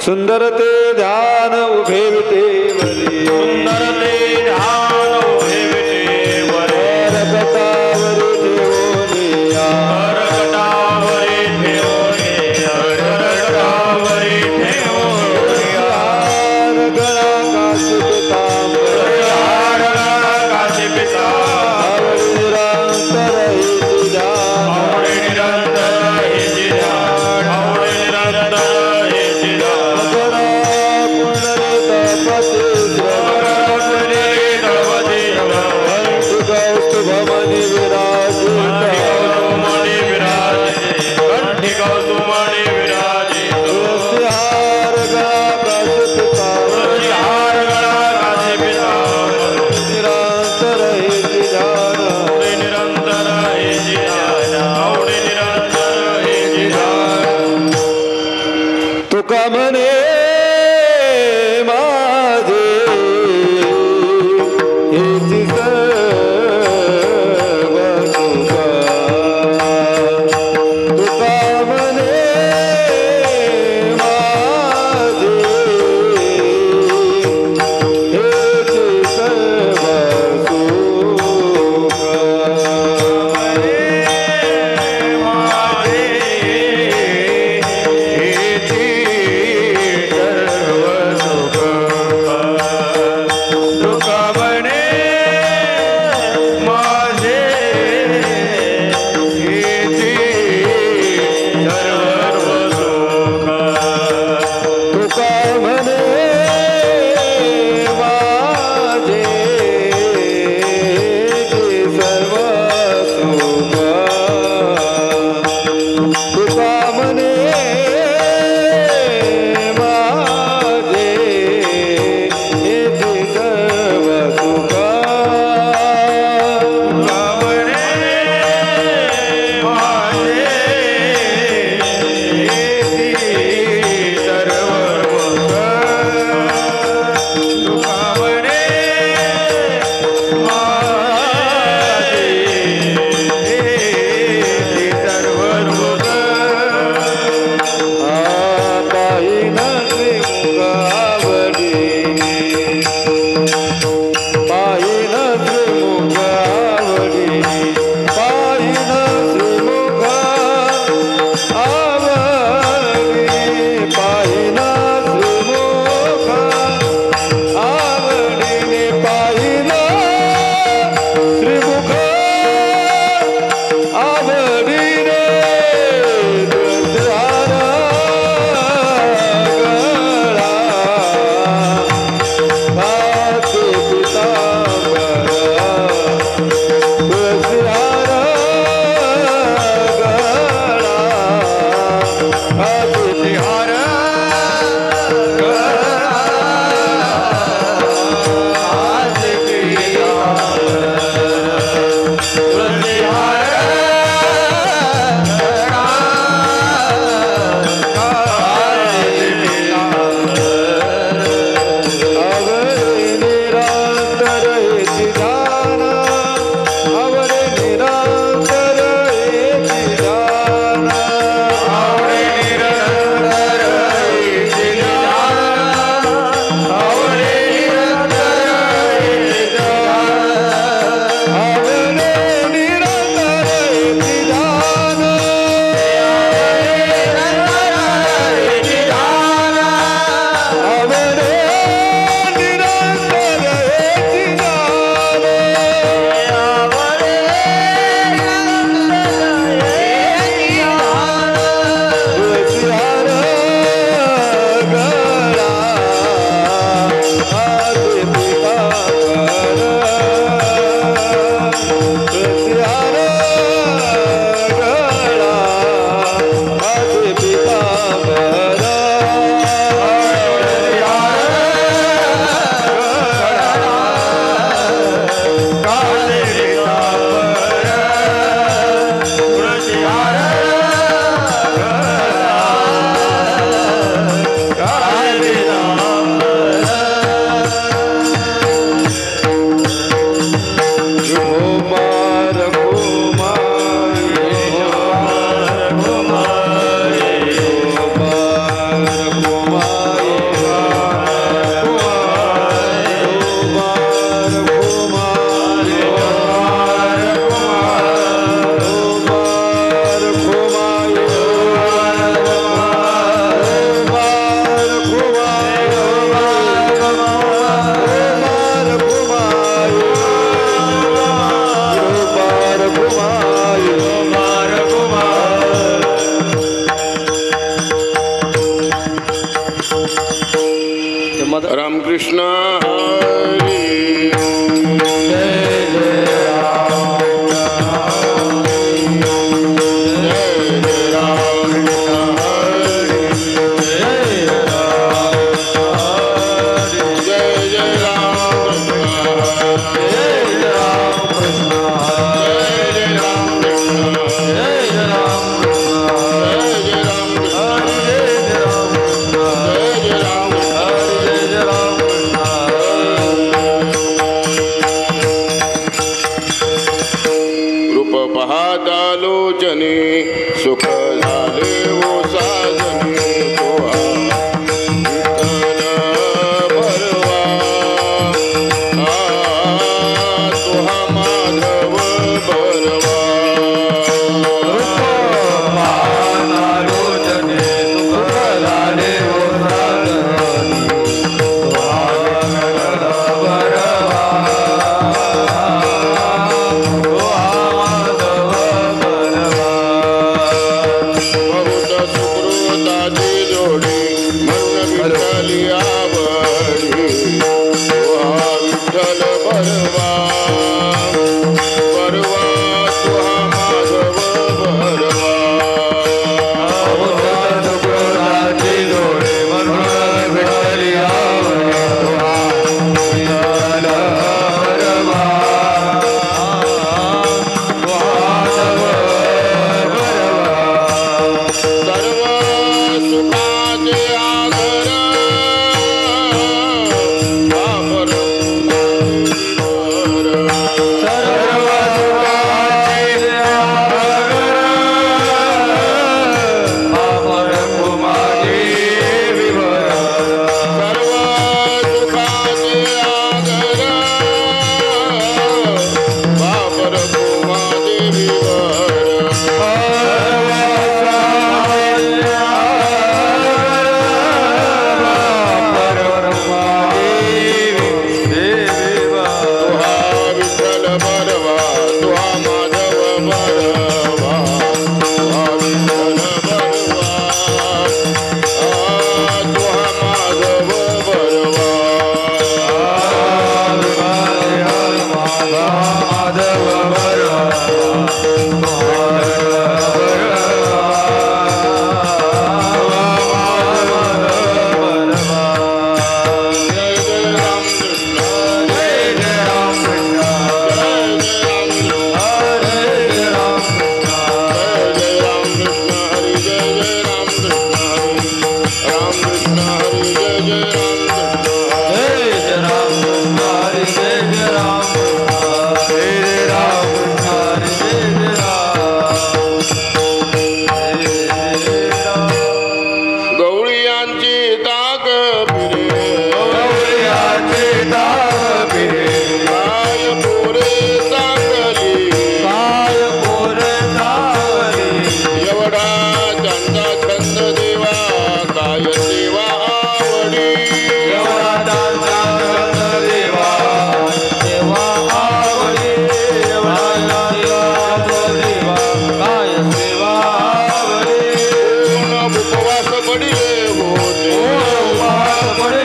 सुंदर ते ध्यान उभे विटेवरी सुंदर ते ध्यान उभे विटेवरी करकटावरी ठेवोनिया करकटावरी ठेवोनिया करकटावरी ठेवोनिया हार गळा काशी पितांबर हार गळा काशी पितांबर निरंतर हिची ध्यान आवडे निरंतर हिची ध्यान आवडे निरंतर हिची ध्यान कौस्तुभमणि विराजित कंठी कौस्तुभमणि विराजित हार गळा काशी पितांबर हार गळा काशी पितांबर निरंतर हिची ध्यान निरंतर हिची ध्यान आवडे निरंतर हिची ध्यान तुका म्हणे माझे हेची सर्व तुका तुका म्हणे माझे हेची सर्व रामकृष्ण हरी लोचनी सुख झाले वो साजनी तोहा विठ्ठल भरवा तोहा माधव भरवा लोचनी सुख झाले वो साजनी तोहा विठ्ठल भरवा उपवास पडिले होते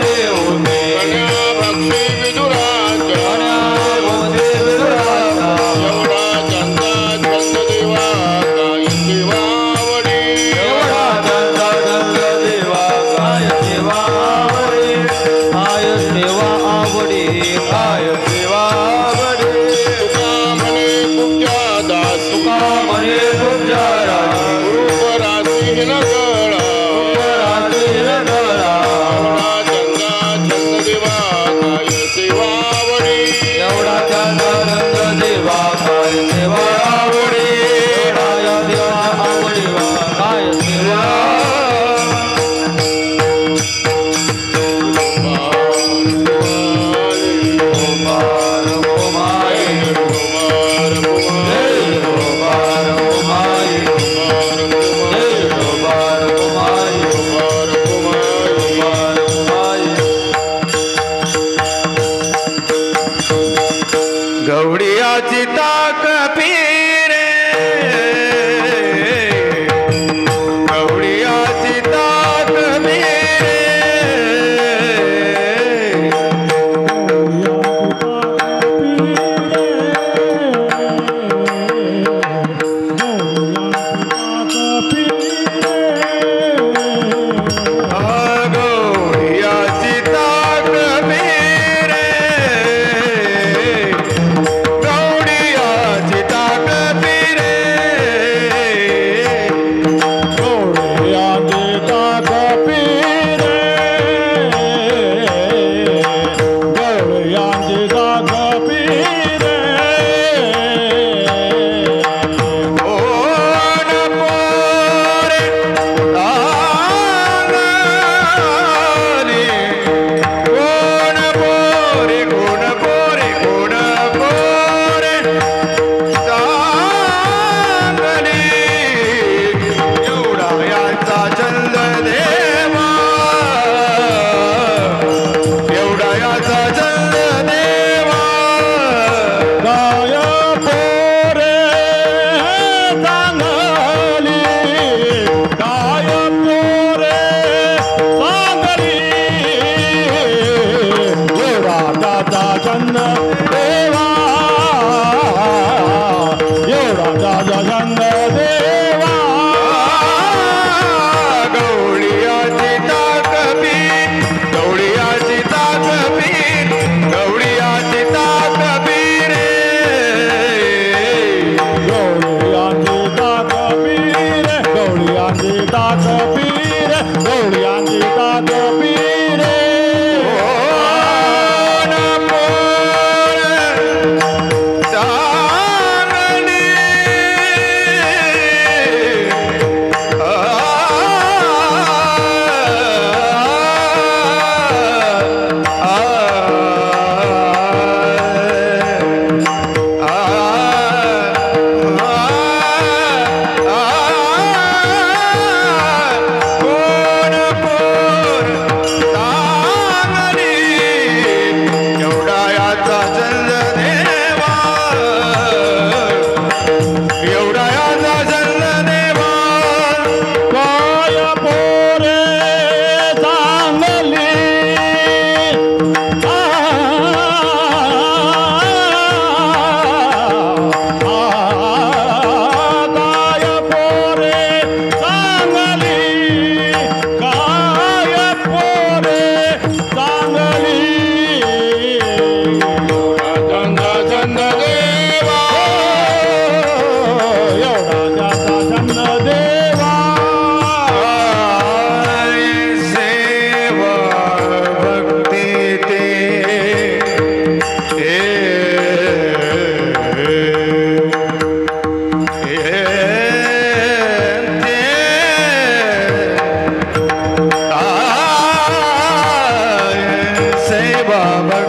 सेवा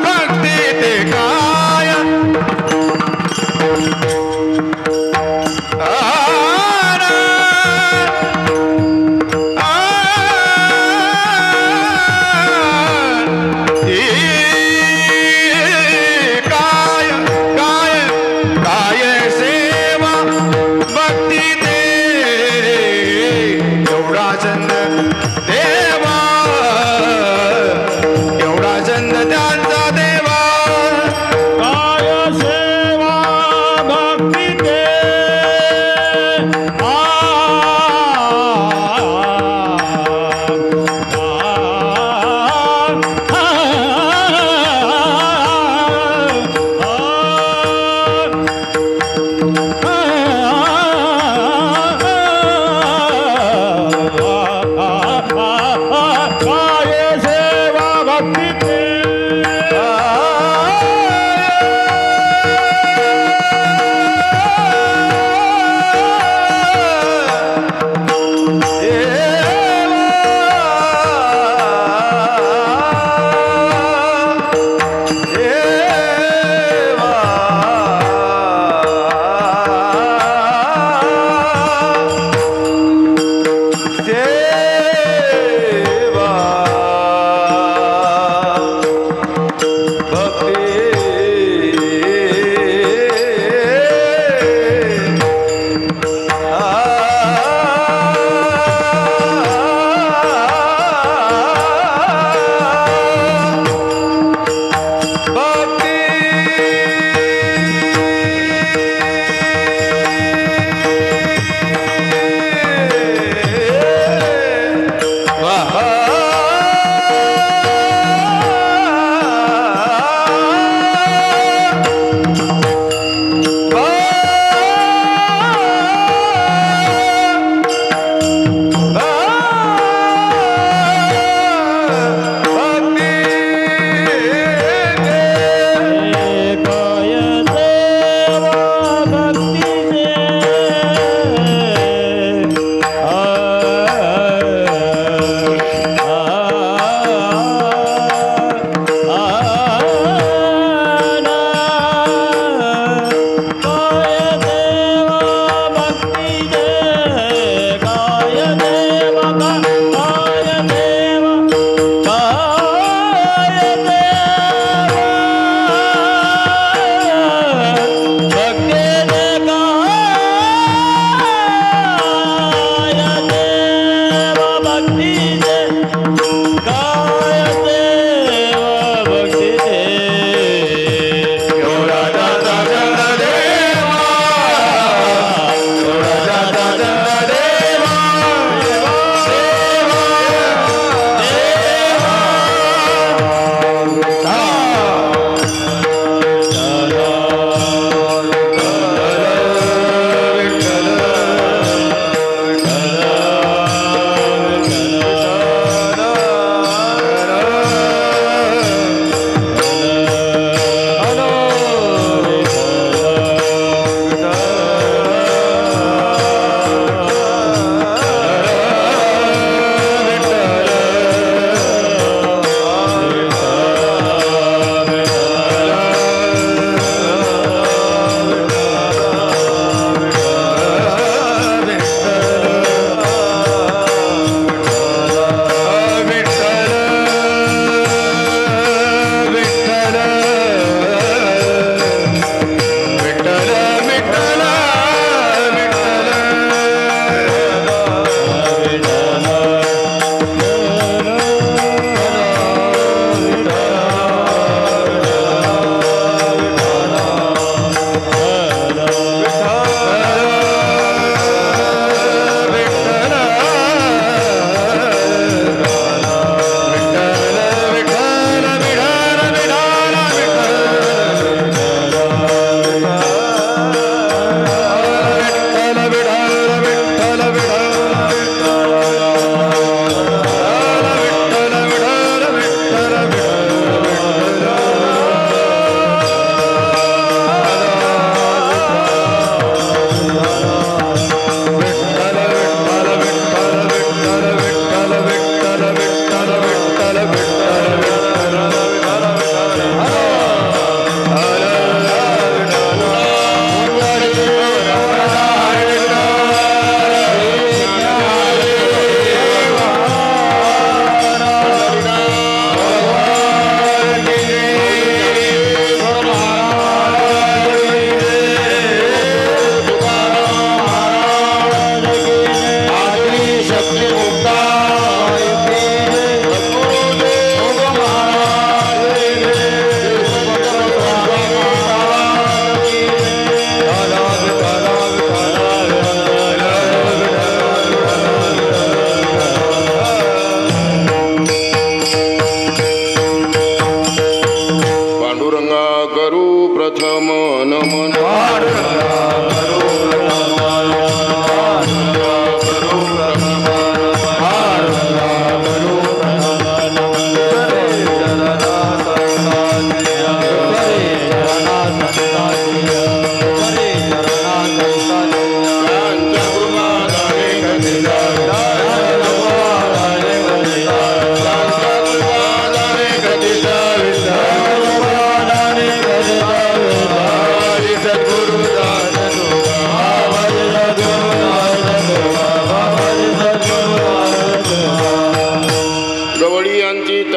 भक्ती ते काय काय काय सेवा भक्ती ते काय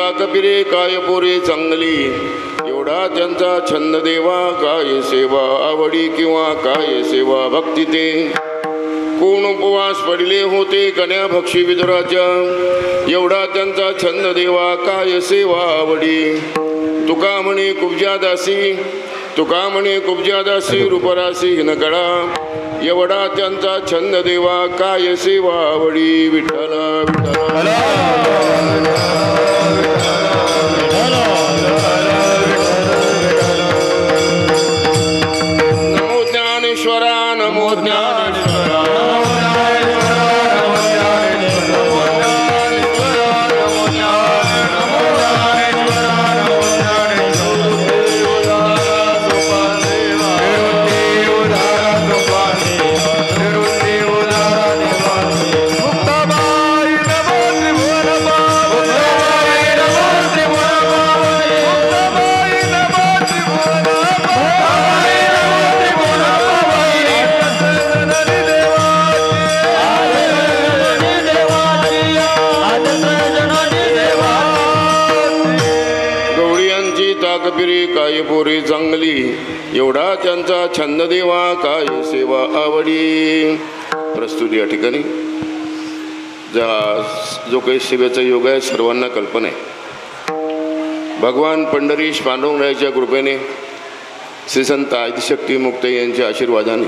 ताकपिरे काय पोरे चांगली, एवढा त्यांचा छंद देवा काय सेवा आवडी किंवा काय सेवा भक्ती ते. कोण उपवास पडले होते कन्या भक्षी विदुराच्या, एवढा त्यांचा छंद देवा काय सेवा आवडी. तुका म्हणे कुब्जादासी, तुका म्हणे कुब्जादासी रूपरासी हिनकडा, एवढा त्यांचा छंद देवा काय सेवा आवडी. विठ्ठला विठ्ठला नमो ज्ञानेश्वरा नमो ज्ञानेश्वरा काय पोरी चांगली, एवढा त्यांचा छंद देवा काय सेवा आवडी. प्रस्तुती या ठिकाणी जो काही सेवेचा योग आहे सर्वांना कल्पना आहे. भगवान पंढरीश पांडुरंगाच्या कृपेने श्री संत आदिशक्ती मुक्ताई यांच्या आशीर्वादाने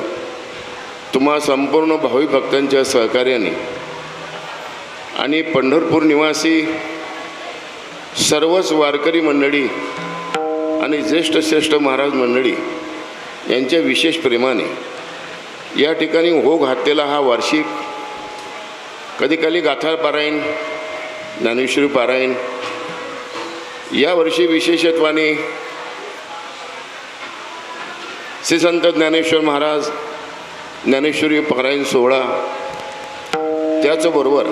तुम्हा संपूर्ण भाविक भक्तांच्या सहकार्याने आणि पंढरपूर निवासी सर्वच वारकरी मंडळी आणि ज्येष्ठ महाराज मंडळी यांच्या विशेष प्रेमाने या ठिकाणी हो घातलेला हा वार्षिक कधीकाली गाथा पारायण ज्ञानेश्वरी पारायण यावर्षी विशेषत्वाने श्री संत ज्ञानेश्वर महाराज ज्ञानेश्वरी पारायण सोहळा, त्याचबरोबर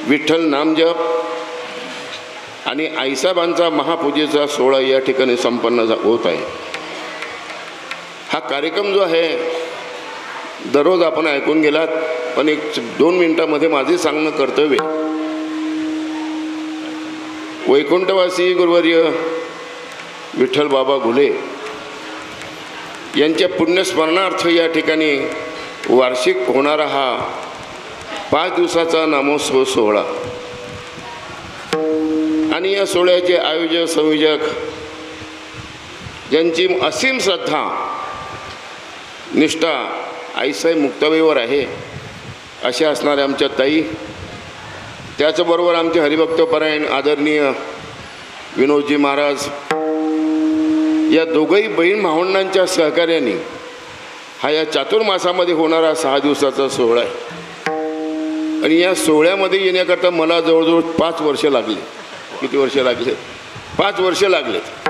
विठ्ठल नामजप आणि आईसाहेबांचा महापूजेचा सोहळा या ठिकाणी संपन्न होत आहे. हा कार्यक्रम जो आहे दररोज आपण ऐकून गेलात, पण 1-2 मिनिटामध्ये माझे सांगणं कर्तव्य. वैकुंठवासी गुरुवर्य विठ्ठल बाबा घुले यांच्या पुण्यस्मरणार्थ या ठिकाणी वार्षिक होणारा हा 5 दिवसाचा नामोत्सव सोहळा आणि या सोहळ्याचे आयोजक संयोजक ज्यांची असीम श्रद्धा निष्ठा आईसाहेब मुक्ताबाईवर आहे अशा असणाऱ्या आमच्या ताई, त्याचबरोबर आमचे हरिभक्तपरायण आदरणीय विनोदजी महाराज, या दोघंही बहीण भावंडांच्या सहकार्याने हा या चातुर्मासामध्ये होणारा 6 दिवसाचा सोहळा आहे. आणि या सोहळ्यामध्ये येण्याकरता मला जवळजवळ 5 वर्ष लागली. किती वर्ष लागले? 5 वर्ष लागलेत.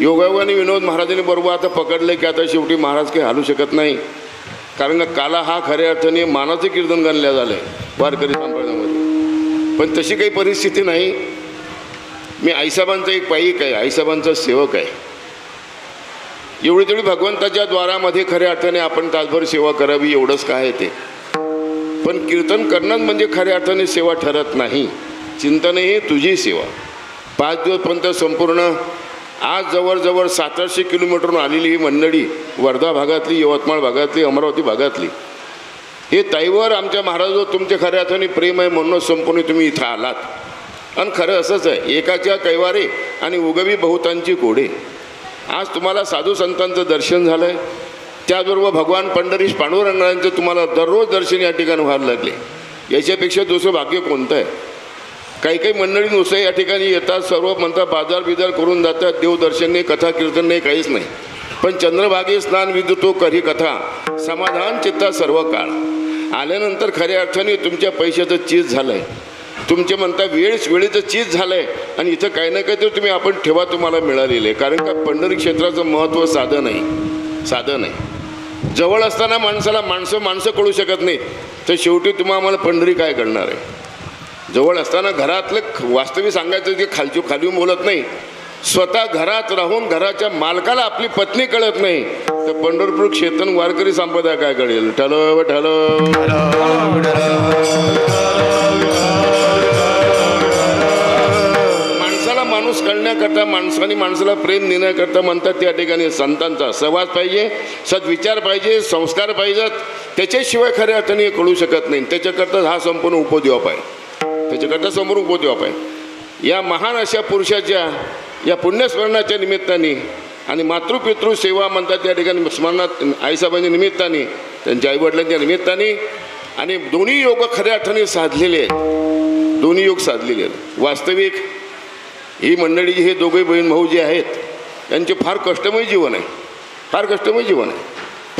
योगायोगाने विनोद महाराजांनी बरोबर आता पकडले की आता शेवटी महाराज काही हालू शकत नाही, कारण का काला हा खऱ्या अर्थाने मानाचं कीर्तन गणल्या झालं आहे वारकरी संप्रदायामध्ये. पण तशी काही परिस्थिती नाही. मी आईसाहेबांचा एक पाईक आहे, आईसाहेबांचा सेवक आहे. एवढी तेवढी भगवंताच्या द्वारामध्ये खऱ्या अर्थाने आपण तासभर सेवा करावी एवढंच काय आहे ते. पण कीर्तन करणं म्हणजे खऱ्या अर्थाने सेवा ठरत नाही. चिंतन ही तुझी सेवा. 5 दिवसपर्यंत संपूर्ण आज जवळजवळ 700 किलोमीटरहून आलेली ही मंडळी, वर्धा भागातली, यवतमाळ भागातली, अमरावती भागातली, हे ताईवर आमच्या महाराजावर तुमच्या खऱ्या अर्थाने प्रेम आहे म्हणून संपूर्ण तुम्ही इथं आलात. आणि खरं असंच आहे, एकाच्या कैवारे आणि उगवी बहुतांची कोडे. आज तुम्हाला साधू संतांचं दर्शन झालं आहे, त्याचबरोबर भगवान पंढरीश पांडुरंगांचं तुम्हाला दररोज दर्शन या ठिकाणी व्हायला लागले. याच्यापेक्षा दुसरं भाग्य कोणतं आहे? काही काही मंडळी नुसतं या ठिकाणी येतात, सर्व म्हणतात बाजार बिजार करून जातात, देवदर्शन नाही, कथा कीर्तन नाही, काहीच नाही. पण चंद्रभागे स्नान विदुतो करी कथा, समाधान चित्ता सर्व काळ. आल्यानंतर खऱ्या अर्थाने तुमच्या पैशाचं चीज झालं आहे, तुमचे म्हणता वेळेचं चीज झालं आहे. आणि इथं काही ना काहीतरी तुम्ही आपण ठेवा तुम्हाला मिळालेलं आहे. कारण का पंढरी क्षेत्राचं महत्त्व साधं नाही. जवळ असताना माणसाला माणसं कळू शकत नाही, तर शेवटी आम्हाला पंढरी काय करणार आहे. जवळ असताना घरातलं वास्तविक सांगायचं की खाली बोलत नाही, स्वतः घरात राहून घराच्या मालकाला आपली पत्नी कळत नाही, तर पंढरपूर क्षेत्र वारकरी संप्रदाय काय कळेल. ठलो ठलो देण्याकरता, माणसाने माणसाला प्रेम देण्याकरता म्हणतात त्या ठिकाणी संतांचा सहवास पाहिजे, सद्विचार पाहिजे, संस्कार पाहिजेत. त्याच्याशिवाय खऱ्या अर्थाने कळू शकत नाही. त्याच्याकरता हा संपूर्ण उपद्व्याप आहे. त्याच्याकरता संपूर्ण उपद्व्याप आहे. या महान अशा पुरुषाच्या या पुण्यस्मरणाच्या निमित्ताने आणि मातृपितृ सेवा म्हणतात त्या ठिकाणी स्मरणात आईसाहेबांच्या निमित्ताने, त्यांच्या आईवडिलांच्या निमित्ताने आणि दोन्ही योग खऱ्या अर्थाने साधलेले आहेत. दोन्ही योग साधलेले आहेत. वास्तविक ही मंडळी हे दोघे बहीण भाऊ जे आहेत त्यांचे फार कष्टमय जीवन आहे. फार कष्टमय जीवन आहे.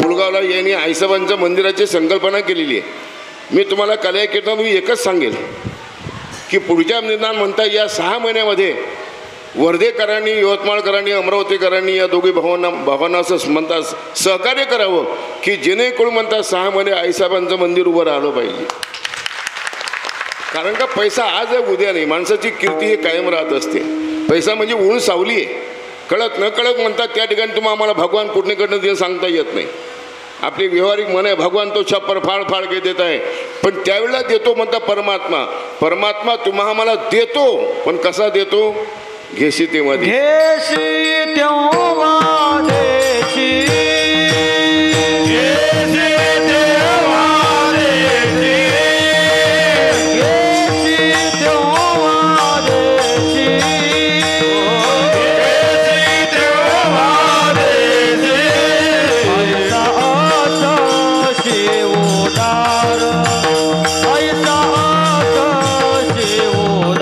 पुलगावला यांनी आईसाहेबांच्या मंदिराची संकल्पना केलेली आहे. मी तुम्हाला कला कीर्तन एकच सांगेल की पुढच्या निदान म्हणता या 6 महिन्यामध्ये वर्धेकरांनी, यवतमाळकरांनी, अमरावतीकरांनी या दोघी भावांना असं म्हणतात सहकार्य करावं की जेणेकरून म्हणतात 6 महिने आईसाहेबांचं मंदिर उभं राहिलं पाहिजे. कारण का पैसा आज आहे उद्या नाही. माणसाची कीर्ती हे कायम राहत असते. पैसा म्हणजे ऊन सावली आहे. कळत न कळत म्हणतात त्या ठिकाणी तुम्हाला आम्हाला भगवान कुठणीकडनं देणं सांगता येत नाही. आपली व्यवहारिक मन आहे भगवान तो छप्पर फाळ फाळ के देत आहे, पण त्यावेळेला देतो म्हणता परमात्मा. परमात्मा तुम्हा आम्हाला देतो, पण कसा देतो? घेशी तेव्हा घेशी तेव्हा देशी, घेशी तेव्हा देशी, घेशी तेव्हा देशी, घेशी तेव्हा देशी. ऐसा आकाशी उदार, ऐसा आकाशी उदार,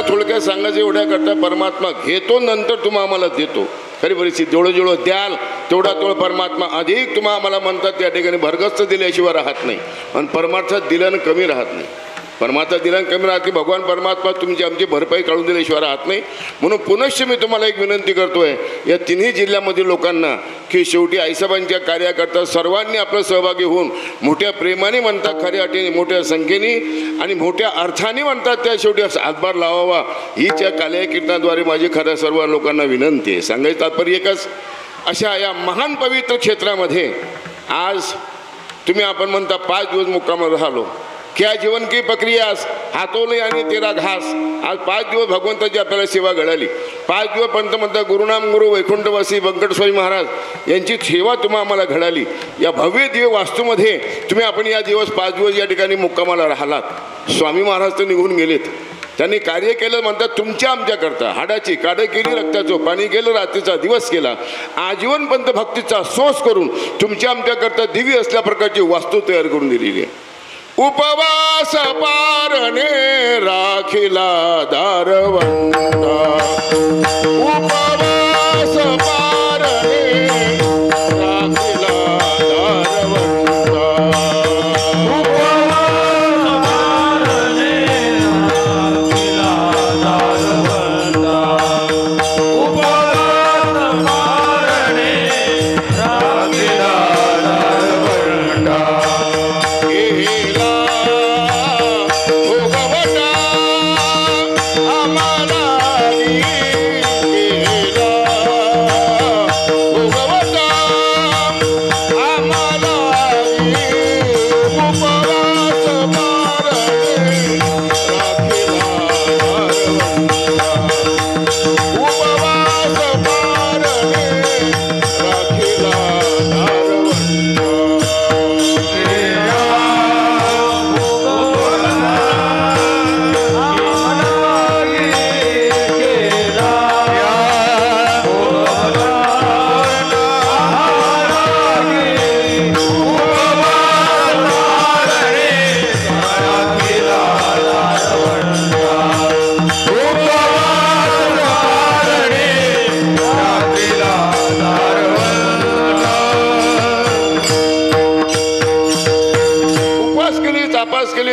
थोडक्यात सांगायचं एवढ्या करता परमात्मा घेतो, नंतर तुम्हा आम्हाला देतो. खरी परिस्थिती जेवढं जेवढं द्याल तेवढा तेवढं परमात्मा अधिक तुम्हा आम्हाला म्हणतात त्या ठिकाणी भरगस्त दिल्याशिवाय राहत नाही. आणि परमार्थात दिल्यानं कमी राहत नाही. परमात्मा दिल्यानं कमी राहत नाही. भगवान परमात्मा तुमची आमची भरपाई काढून दिल्याशिवाय राहत नाही. म्हणून पुनश्च मी तुम्हाला एक विनंती करतोय या तिन्ही जिल्ह्यामधील लोकांना की शेवटी आईसाहेबांच्या कार्याकरता सर्वांनी आपलं सहभागी होऊन मोठ्या प्रेमाने म्हणतात, खऱ्या अटीने मोठ्या संख्येने आणि मोठ्या अर्थाने म्हणतात त्या शेवटी हातभार लावावा हीच या काल्या कीर्तनाद्वारे माझी खऱ्या सर्व लोकांना विनंती आहे. सांगायचं तात्पर्य एकच, अशा या महान पवित्र क्षेत्रामध्ये आज तुम्ही आपण म्हणता 5 दिवस मुक्कामावर राहिलो. क्या जीवन की प्रक्रिया हातोले आणि तेरा घास. आज 5 दिवस भगवंताची आपल्याला सेवा घडाली. 5 दिवस पंत म्हणता गुरुनाम गुरु वैकुंठवासी व्यंकटस्वामी महाराज यांची सेवा तुम्हा आम्हाला घडाली. या भव्य दिव्य वास्तूमध्ये तुम्ही आपण या दिवस 5 दिवस या ठिकाणी मुक्कामाला राहिलात. स्वामी महाराज तर निघून गेलेत. त्यांनी कार्य केलं म्हणतात तुमच्या आमच्याकरता. हाडाची काढ केली, रक्ताचं पाणी केलं, रात्रीचा दिवस केला, आजीवनपंत भक्तीचा सोस करून तुमच्या आमच्याकरता दिव्य असल्या प्रकारची वास्तू तयार करून दिलेली आहे. उपवास पारणे राखिला दारवंता, उपवास पारणे राखिला दारवंता, उपवास पारणे राखिला दारवंता, उपवास पारणे राखिला दारवंता.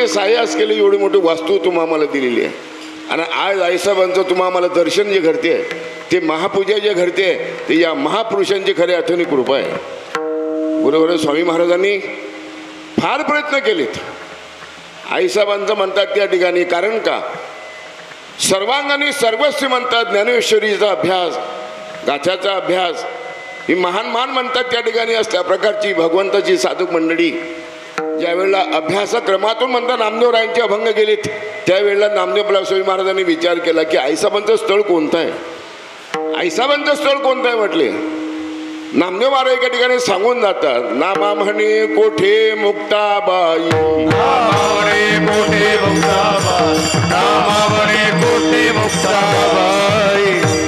सायास केली एवढी मोठी वास्तू तुम्हा आम्हाला दिलेली आहे. आणि आज आईसाहेबांचं तुम्हा आम्हाला दर्शन जे घडते ते महापूजा जे घडते ते या महापुरुषांची खऱ्या अर्थाने कृपा आहे. बरोबर स्वामी महाराजांनी फार प्रयत्न केलेत आईसाहेबांचं म्हणतात त्या ठिकाणी. कारण का सर्वांगाने सर्वस्वी म्हणतात ज्ञानेश्वरीचा अभ्यास, गाथ्याचा अभ्यास ही महान मान म्हणतात त्या ठिकाणी असल्या प्रकारची भगवंताची साधक मंडळी ज्यावेळेला अभ्यासक्रमातून म्हणतात नामदेवरायांचे अभंग गेलेत, त्यावेळेला नामदेव स्वामी महाराजांनी विचार केला की आईसाहेबांचं स्थळ कोणतं आहे, आईसाहेबांचं स्थळ कोणतं आहे म्हटले. नामदेव महाराज एका ठिकाणी सांगून जातात, नामा म्हणे कोठे मुक्ताबाई,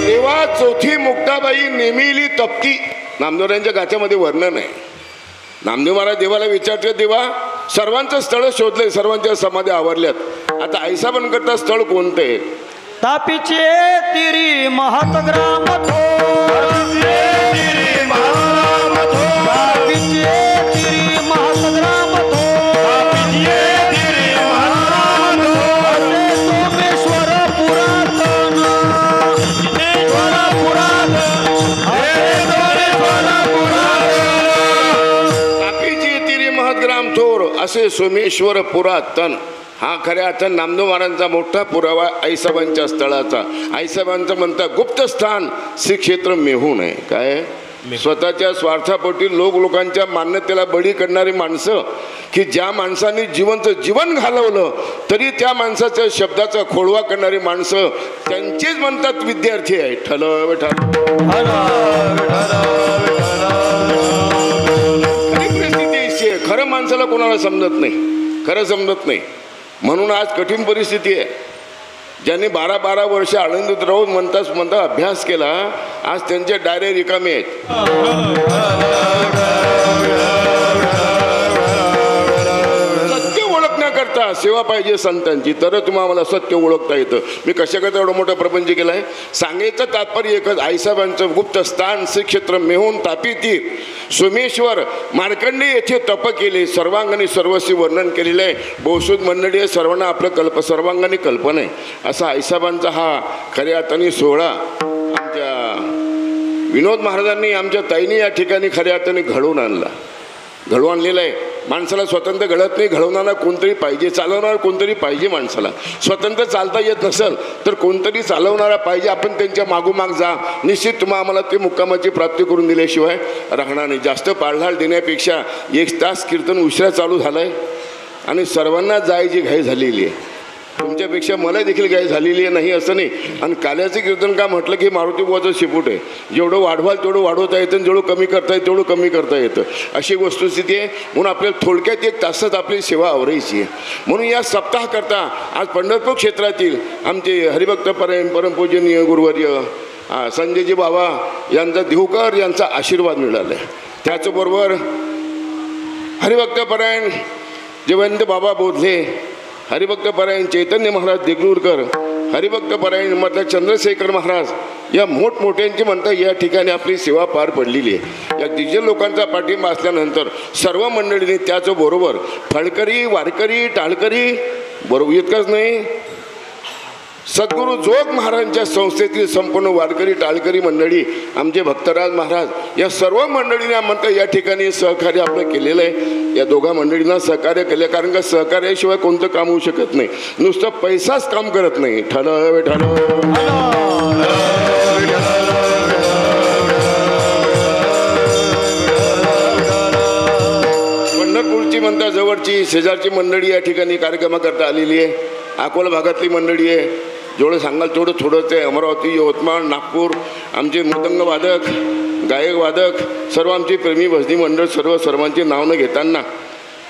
तेव्हा चौथी मुक्ताबाई नेमिली तपती. नामदेवरायांच्या गाच्यामध्ये वर्णन आहे. नामदेव महाराज देवाला विचारते, देवा सर्वांचं स्थळ शोधलंय, सर्वांच्या समाध्या आवरल्यात, आता आईसाहेबांकरता स्थळ कोणतं आहे. तापीचे तिरी महत ग्राम तापीचे तिरी महत ग्राम सोमेश्वर पुरातन तापीचे तिरी महत ग्राम थोर असे सोमेश्वर पुरातन. हा खऱ्या अर्थात नामदेव महाराजांचा मोठा पुरावा आईसाहेबांच्या स्थळाचा. आईसाहेबांचं म्हणतात गुप्त स्थान श्री क्षेत्र मेहून आहे. काय स्वतःच्या स्वार्थापोटी लोकांच्या मान्यतेला बळी करणारी माणसं, की ज्या माणसांनी जीवन घालवलं तरी त्या माणसाच्या शब्दाचा खोडवा करणारी माणसं, त्यांचेच म्हणतात विद्यार्थी आहे. ठल खरी परिस्थिती अशी आहे, खरं माणसाला कोणाला समजत नाही, खरं समजत नाही. म्हणून आज कठीण परिस्थिती आहे. ज्यांनी 12-12 वर्ष आनंदित राहून म्हणता अभ्यास केला, आज त्यांचे डायरे रिकामे आहेत. सत्य ओळखण्याकरता सेवा पाहिजे संतांची, तर तुम्हाला सत्य ओळखता येतं. मी कशाकरता एवढं मोठं प्रपंच केलाय, सांगायचं तात्पर्य एकच, आईसाहेबांचं गुप्त स्थान श्री क्षेत्र मेहून तापी तीर सोमेश्वर मार्कंडे येथे तप केले, सर्वांगाने सर्वस्वी वर्णन केलेलं आहे. बहुसूद मंडळी आहे, सर्वांना आपलं सर्वांगाने कल्पना आहे. असा आईसाहेबांचा हा खऱ्या अर्थाने सोहळा आमच्या विनोद महाराजांनी, आमच्या ताईने या ठिकाणी खऱ्या अर्थाने घडवून आणलेलं आहे. माणसाला स्वतंत्र घडत नाही, घडवणारा कोणतरी पाहिजे, चालवणारा कोणतरी पाहिजे. माणसाला स्वतंत्र चालता येत नसेल तर कोणतरी चालवणारा पाहिजे. आपण त्यांच्या मागोमाग जा, निश्चित आम्हाला ते मुक्कामाची प्राप्ती करून दिल्याशिवाय राहणार नाही. जास्त पाळढाळ देण्यापेक्षा 1 तास कीर्तन उशिरा चालू झालं आहे आणि सर्वांना जायची घाई झालेली आहे. तुमच्यापेक्षा मला देखील घाई झालेली आहे, नाही असं नाही. आणि काल्याचं कीर्तन का म्हटलं की मारुती बुवाचं शिपूट आहे, जेवढं वाढवाल तेवढं वाढवता येतं, जेवढं कमी करता येतं तेवढं कमी करता येतं, अशी वस्तुस्थिती आहे. म्हणून आपल्याला थोडक्यात 1 तासात आपली सेवा आवरायची आहे. म्हणून या सप्ताहाकरता आज पंढरपूर क्षेत्रातील आमचे हरिभक्त परमपूजनीय गुरुवर्य संजयजी बाबा यांचा देहूकर यांचा आशीर्वाद मिळाला आहे. त्याचबरोबर हरिभक्तपरायण जयवंत बाबा बोधले, हरिभक्तपरायण चैतन्य महाराज देगलूरकर, हरिभक्तपरायण मधल्या चंद्रशेखर महाराज, या मोठमोठ्यांची म्हणता या ठिकाणी आपली सेवा पार पडलेली आहे. या दिग्गज लोकांचा पाठिंबा असल्यानंतर सर्व मंडळींनी त्याचबरोबर फळकरी, वारकरी, टाळकरी बरोबर इतकंच नाही, सद्गुरू जोग महाराजांच्या संस्थेतील संपूर्ण वारकरी टाळकरी मंडळी, आमचे भक्तराज महाराज, या सर्व मंडळींना म्हणता या ठिकाणी सहकार्य आपलं केलेलं आहे. या दोघा मंडळींना सहकार्य केलं, कारण का सहकार्याशिवाय कोणतं काम होऊ शकत नाही. नुसतं पैसाच काम करत नाही. पंढरपूरची म्हणता जवळची शेजारची मंडळी या ठिकाणी कार्यक्रमाकरता आलेली आहे. अकोला भागातली मंडळी आहे, जेवढं सांगाल तेवढं थोडंच आहे. अमरावती, यवतमाळ, नागपूर, आमचे मृदंग वादक, गायक वादक, सर्व आमची प्रेमी भजनी मंडळ, सर्वांची नाव न घेताना,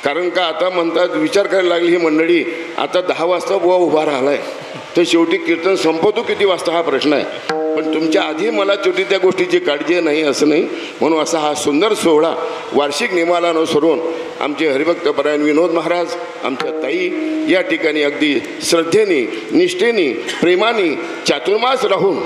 कारण का आता म्हणतात विचार करायला लागली ही मंडळी, आता 10 वाजता बुवा उभा राहिला आहे, तर शेवटी कीर्तन संपवतो किती वाजता हा प्रश्न आहे. पण तुमच्या आधी मला शेवटी त्या गोष्टीची काळजी नाही असं नाही. म्हणून असा हा सुंदर सोहळा वार्षिक नियमाला अनुसरून आमचे हरिभक्तपरायण विनोद महाराज, आमच्या ताई या ठिकाणी अगदी श्रद्धेने, निष्ठेने, प्रेमाने चातुर्मास राहून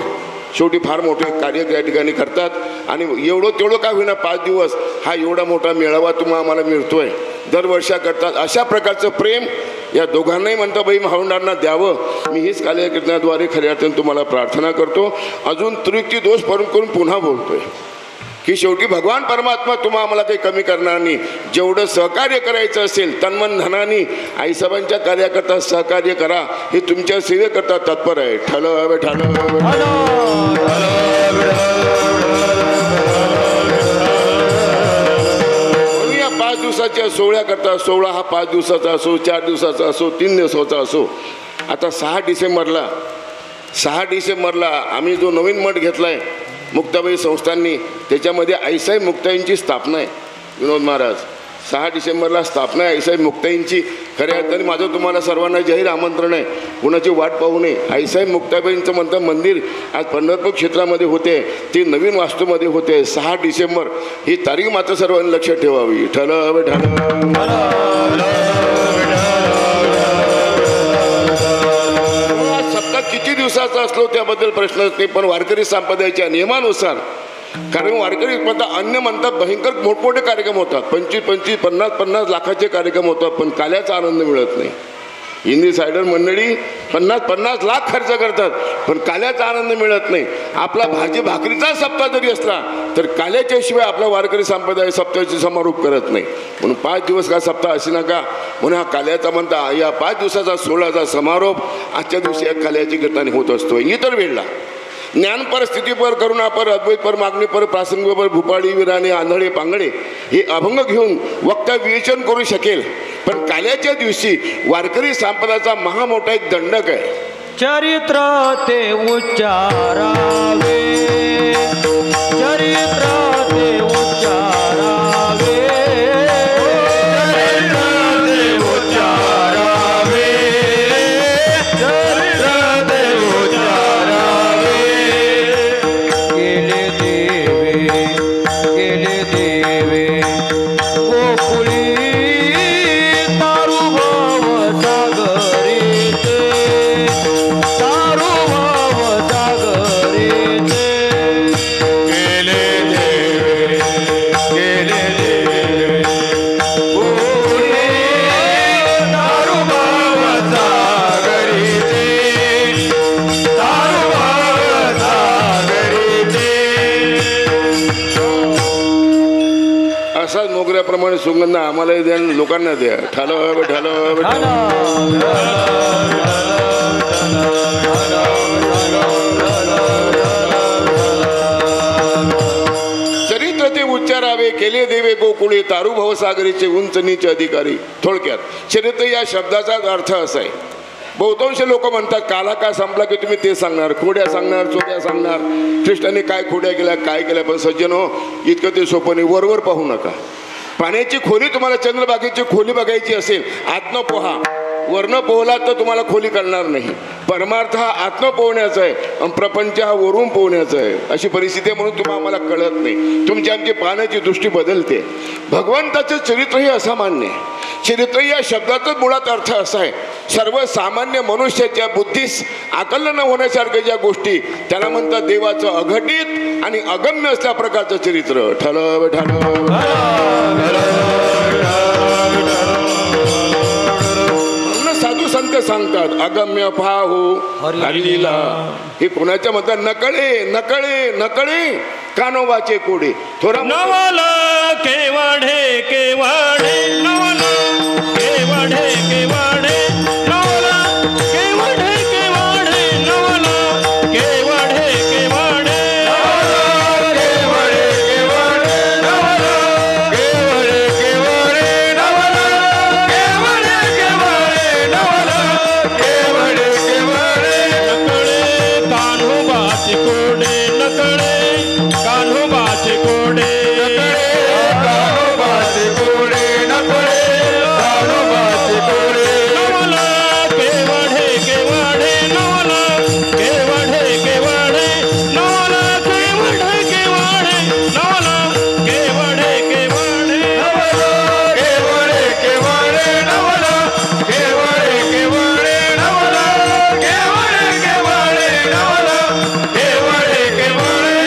शेवटी फार मोठे कार्य या ठिकाणी करतात. आणि एवढं तेवढं काय होईना 5 दिवस हा एवढा मोठा मेळावा आम्हाला मिळतोय दरवर्षा करतात. अशा प्रकारचं प्रेम या दोघांनाही म्हणता बाई भावंडांना द्यावं, मी हीच कार्यक्रमाद्वारे खऱ्या अर्थाने तुम्हाला प्रार्थना करतो. अजून त्रुटी दोष करून पुन्हा बोलतोय की शेवटी भगवान परमात्मा आम्हाला काही कमी करणार नाही. जेवढं सहकार्य करायचं असेल तन्मन धनाने आईसाहेबांच्या कार्याकरता सहकार्य करा, हे तुमच्या सेवेकरता तत्पर आहे. ठल दिवसाच्या सोहळ्या करतात. सोहळा हा 5 दिवसाचा असो, 4 दिवसाचा असो, 3 दिवसाचा असो. आता 6 डिसेंबरला आम्ही जो नवीन मठ घेतला आहे मुक्ताबाई संस्थांनी, त्याच्यामध्ये आईसाई मुक्ताईंची स्थापना आहे. विनोद महाराज 6 डिसेंबरला स्थापना आहे आईसाई मुक्ताईंची. खऱ्या अर्थाने माझं तुम्हाला सर्वांना जाहीर आमंत्रण आहे, कुणाची वाट पाहू नये. आईसाई मुक्ताबाईंचं म्हणतं मंदिर आज पंढरपूर क्षेत्रामध्ये होते, ती नवीन वास्तूमध्ये होते. 6 डिसेंबर ही तारीख मात्र सर्वांनी लक्षात ठेवावी. ठल सप्ताह किती दिवसाचा असलो त्याबद्दल प्रश्नच नाही, पण वारकरी संप्रदायाच्या नियमानुसार, कारण वारकरी म्हणतात अन्य म्हणतात भयंकर मोठमोठे कार्यक्रम होतात, 25-25, 50-50 लाखाचे कार्यक्रम होतात, पण काल्याचा आनंद मिळत नाही. हिंदी सायडर मंडळी 50-50 लाख खर्च करतात, पण काल्याचा आनंद मिळत नाही. आपला भाजी भाकरीचा सप्ताह जरी असला तर काल्याच्या शिवाय आपला वारकरी संप्रदाय सप्ताहाची समारोप करत नाही. म्हणून 5 दिवस का सप्ताह असे नका म्हणून हा काल्याचा म्हणता या 5 दिवसाचा सोहळ्याचा समारोप आजच्या दिवशी या काल्याची कीर्तन होत असतो. इतर वेळेला ज्ञान परिस्थिती पर, करुणा पर, अद्वैत पर, मागणी पर, प्रासंग पर, भूपाळी, विराणे, आंधळे, पांगडे हे अभंग घेऊन वक्ता विवेचन करू शकेल. पण काल्याच्या दिवशी वारकरी संप्रदायाचा महामोठा एक दंडक आहे. चरित्र ते उच्चारावे, चरित्र ते उच्चारावे, चरित्र ते उच्चारावे, चरित्र ते उच्चारावे. गेले देवे गोकुळी तारुभाव सागरीते, तारुभाव सागरीते. गेले देवे गोकुळी तारुभाव सागरीते, तारुभाव सागरीते. असाच मोगऱ्याप्रमाणे सुगंध आम्हालाही द्या, लोकांना द्या. ठालो चरित्र ते उच्चारावे, केले देवे गोकुळे, तारू भवसागरीचे उंच नीच अधिकारी. थोडक्यात चरित्र या शब्दाचाच अर्थ असा आहे. बहुतांश लोक म्हणतात काला का संपला की तुम्ही ते सांगणार, खोड्या सांगणार, चोऱ्या सांगणार, कृष्णाने काय खोड्या केल्या, काय केल्या. पण सज्जन हो, इतकं ते सोपं नाही. वरवर पाहू नका. पाण्याची खोली तुम्हाला चंद्रबागेची खोली बघायची असेल, आत्म पोहा. वर्ण पोहला तर तुम्हाला खोली कळणार नाही. परमार्थ हा आत्म पोहण्याचा आहे आणि प्रपंच हा वरून पोहण्याचा आहे. अशी परिस्थिती आहे, म्हणून तुम्हाला आम्हाला कळत नाही. तुमची आमची पाहण्याची दृष्टी बदलते. भगवंताचं चरित्र हे असामान्य आहे. चरित्र या शब्दाचाच मुळात अर्थ असा आहे, सर्वसामान्य मनुष्याच्या बुद्धीस आकलन होण्यासारख्या ज्या गोष्टी त्याला म्हणतात देवाचं अघटित आणि अगम्य असल्या प्रकारचं चरित्र. ठल साधू संत सांगतात अगम्य पाहू हरिलीला. हे कोणाच्या म्हणतात नकळे नकळे नकळे कानोबाचे कोडे. थोडा नवला केवढे केवढे, नवला केवढे केवढे, नवला केवढे केवढे, नवला केवढे केवढे, केवढे केवढे, नवला केवढे केवढे, नवला केवढे केवढे, नवला केवढे केवढे. नकळे कान्होबाचे कोडे, नकळे कान्होबाचे कोडे, कान्होबाचे कोडे, नकळे कान्होबाचे कोडे. नवला केवढे केवढे, नवला केवढे केवढे, नवला केवढे केवढे, नवला केवढे केवढे, नवला केवढे केवढे, नवला केवढे केवढे, नवला केवढे केवढे, नवला केवढे केवढे.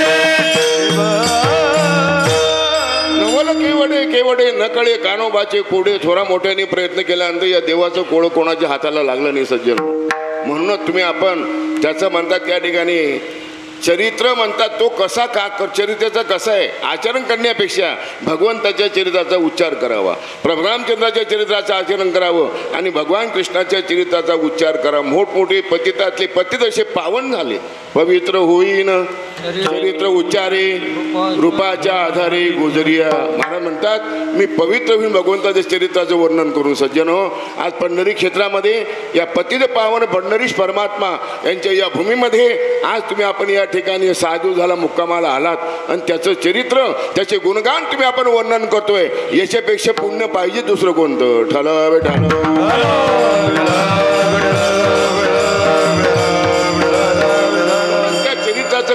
नवल केवढे केवढे नकळे कानोबाचे कोडे. थोडा मोठ्याने प्रयत्न केल्यानंतर या देवाचं कोळ कोणाच्या हाताला लागलं नाही सज्जन. म्हणूनच तुम्ही आपण त्याचं म्हणतात त्या ठिकाणी चरित्र म्हणतात तो कसा का चरित्राचा कसा आहे आचरण करण्यापेक्षा भगवंताच्या चरित्राचा उच्चार करावा, प्रभू रामचंद्राच्या चरित्राचं आचरण करावं आणि भगवान कृष्णाच्या चरित्राचा उच्चार करा. मोठमोठे पतितातले पतित असे पावन झाले, पवित्र होईन चरित्र उच्चारे रूपाच्या आधारे गुजरिया. महाराज म्हणतात मी पवित्र होऊन भगवंताच्या चरित्राचं वर्णन करून सज्जनो आज पंढरी क्षेत्रामध्ये या पतित पावन पंढरीश परमात्मा यांच्या या भूमीमध्ये आज तुम्ही आपण या ठिकाणी 6 दिवस झाला मुक्कामाला आलात आणि त्याचं चरित्र त्याचे गुणगान तुम्ही आपण वर्णन करतोय. याच्यापेक्षा पुण्य पाहिजे दुसरं कोणतं? ठलव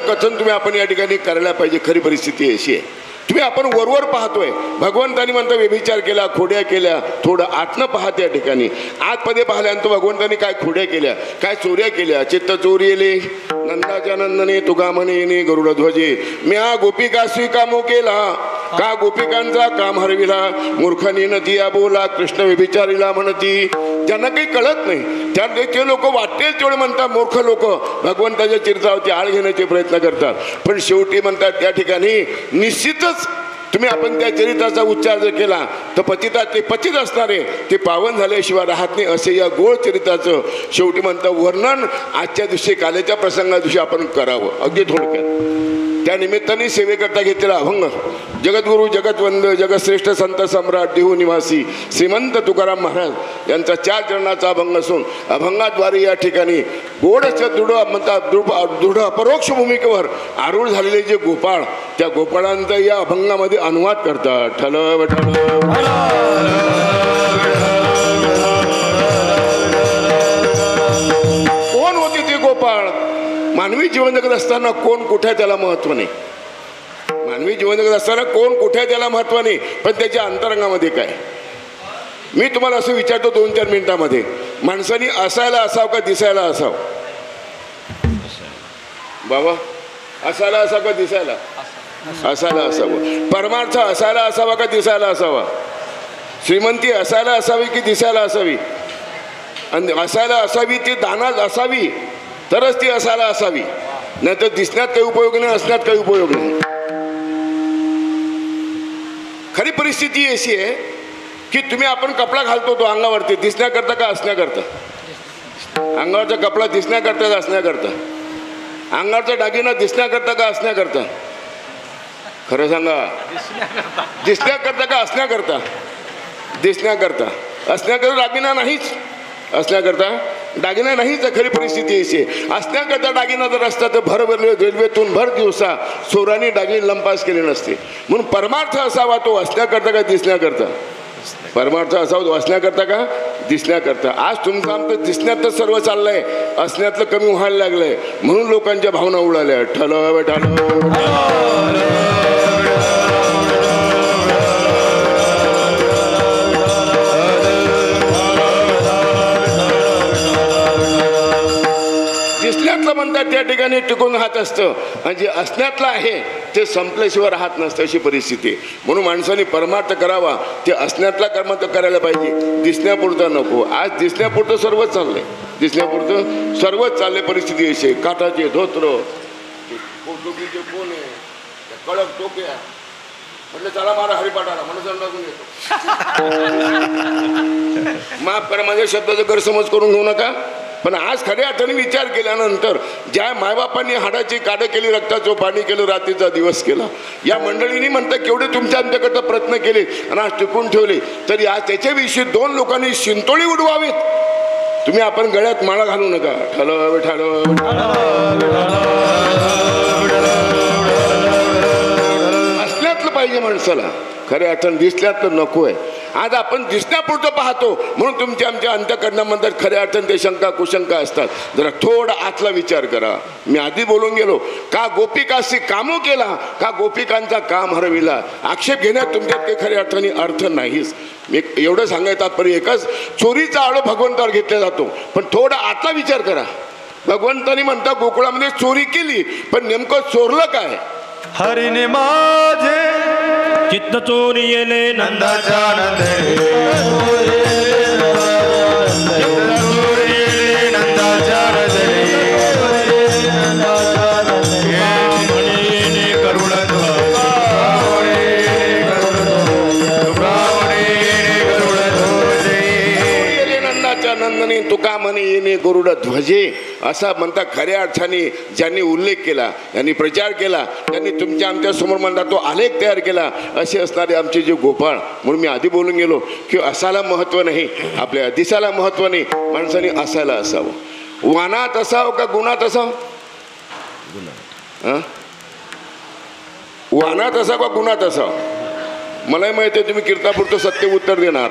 कथन तुम्ही आपण या ठिकाणी करायला पाहिजे. खरी परिस्थिती अशी आहे तुम्ही आपण वरवर पाहतोय. भगवंतानी म्हणतो व्यभिचार केला, खोड्या केल्या. थोडं आतनं पाहत या ठिकाणी आतमध्ये पाहिल्यानंतर भगवंतानी काय खोड्या केल्या, काय चोऱ्या केल्या. चित्त चोरीले नंदाच्या नंदने तुगा म्हणे गरुड ध्वजे. म्या गोपिका स्वीकामो केला का गोपिकांचा काम हरविला. मूर्खनी नदिया बोला कृष्ण व्यभिचारीला म्हणती. ज्यांना काही कळत नाही त्या ते लोक वाटेल तेवढे म्हणतात. मूर्ख लोक भगवंताच्या चरित्रावरती आळ घेण्याचे प्रयत्न करतात. पण शेवटी म्हणतात त्या ठिकाणी निश्चितच तुम्ही आपण त्या चरित्राचा उच्चार जर केला तर ते पतित असणारे ते पावन झाल्याशिवाय राहत नाही. असे या गोळ चरित्राचं शेवटी म्हणतात वर्णन आजच्या दिवशी कालेच्या प्रसंगा दिवशी आपण करावं. अगदी थोडक्यात त्या निमित्ताने सेवेकरता घेतलेला अभंग जगद्गुरु जगतवंद जगश्रेष्ठ संत सम्राट देहू निवासी श्रीमंत तुकाराम महाराज यांचा 4 चरणाचा अभंग असून अभंगाद्वारे या ठिकाणी गोडचं दृढ अपरोक्ष भूमिकेवर आरूढ झालेले जे गोपाळ त्या गोपाळांचा या अभंगामध्ये अनुवाद करतात. ठलव कोण होते ते गोपाळ? मानवी जीवन जगत असताना कोण कुठे त्याला महत्व नाही. मानवी जीवन जगत असताना कोण कुठे त्याला महत्व नाही. पण त्याच्या अंतरंगामध्ये काय? मी तुम्हाला असं विचारतो 2-4 मिनिटांमध्ये माणसाने असायला असावं का दिसायला असावं? बाबा असायला असावं का दिसायला असायला असावं? परमार्थ असायला असावा का दिसायला असावा? श्रीमंती असायला असावी की दिसायला असावी? आणि असायला असावी ती दानात असावी तरच ती असायला असावी. नाही तर दिसण्यात काही उपयोग नाही, असण्यात काही उपयोग नाही. खरी परिस्थिती अशी आहे की तुम्ही आपण कपडा घालतो तो अंगावरती दिसण्याकरता का असण्याकरता? अंगावरचा कपडा दिसण्याकरता का असण्याकरता? अंगावरचा दागिना दिसण्याकरता का असण्याकरता? खरं सांगा. दिसण्याकरता का असण्याकरता? दिसण्याकरता. असण्याकरता दागिना नाहीच. असण्याकरता दागिना नाहीच. खरी परिस्थिती अशी असण्याकरता दागिना जर असता तर भर रेल्वेतून भर दिवसा चोरांनी दागिने लंपास केले नसते. म्हणून परमार्थ असावा तो असण्याकरता का दिसण्याकरता? परमार्थ असावा तो असण्याकरता का दिसण्याकरता? आज तुमचं आमचं दिसण्यातच सर्व चाललंय, असण्यातलं कमी व्हायला लागलंय. म्हणून लोकांच्या भावना उडाल्या. ठलव दिसण्यातलं म्हणतात त्या ठिकाणी टिकून राहत असतं आणि जे असण्यातलं आहे ते संपल्याशिवाय राहत नसतं. अशी परिस्थिती. म्हणून माणसाने परमार्थ करावा ते असण्यातला कर्म तर करायला पाहिजे, दिसण्यापुरतं नको. आज दिसण्यापुरतं सर्वच चाललंय. दिसण्यापुरतं सर्वच चाललंय. परिस्थिती अशी काठाचे धोत्र पोटोकीचे पोने कडक टोक्या म्हटलं चला मारा हरिपाठाला म्हणून टाकून येतो. माफ करा माझ्या शब्दाचा गैरसमज करून घेऊ नका. पण आज खऱ्या अर्थाने विचार केल्यानंतर ज्या मायबापांनी हाडाची काढं केली, रक्ताचं पाणी केलं, रात्रीचा दिवस केला, या मंडळींनी म्हणतात केवढे तुमच्या आमच्याकडे प्रयत्न केले आणि आज टिकून ठेवले. तरी आज त्याच्याविषयी 2 लोकांनी शिंतोळी उडवावीत. तुम्ही आपण गळ्यात माळा घालू नका. ठलव असल्यातलं पाहिजे माणसाला. खऱ्या अर्थाने दिसल्यातलं नको आहे. आज आपण दिसण्यापुरतं पाहतो म्हणून तुमच्या आमच्या अंतःकरणामध्ये खऱ्या अर्थाने ते शंका कुशंका असतात. जरा थोडा आतला विचार करा. मी आधी बोलून गेलो का गोपिकाशी कामो केला का गोपिकांचा काम हरविला. आक्षेप घेण्यात तुमच्यात काही खऱ्या अर्थाने अर्थ नाहीच. मी एवढं सांगायचं तात्पर्य एकच, चोरीचा आळो भगवंतावर घेतला जातो पण थोडा आतला विचार करा. भगवंतानी म्हणता गोकुळामध्ये चोरी केली पण नेमकं चोरलं काय? हरिने माझे चित्त चोरी येले नंदाच्या नंदने नंदाच्या नंदने तुका म्हणे येणे गरुड ध्वजे असा म्हणता खऱ्या अर्थाने ज्यांनी उल्लेख केला, ज्यांनी प्रचार केला, त्यांनी तुमच्या आमच्या समोर म्हणता तो आलेख तयार केला, असे असणारे आमचे जे गोपाळ. म्हणून मी आधी बोलून गेलो की असायला महत्त्व नाही, आपल्या दिसायला महत्त्व नाही, माणसाने असायला असावं. वानात असावं का गुणात असावं? वानात असावं का गुणात असावं? मलाही माहिती आहे तुम्ही कीर्तापुरतं सत्य उत्तर देणार.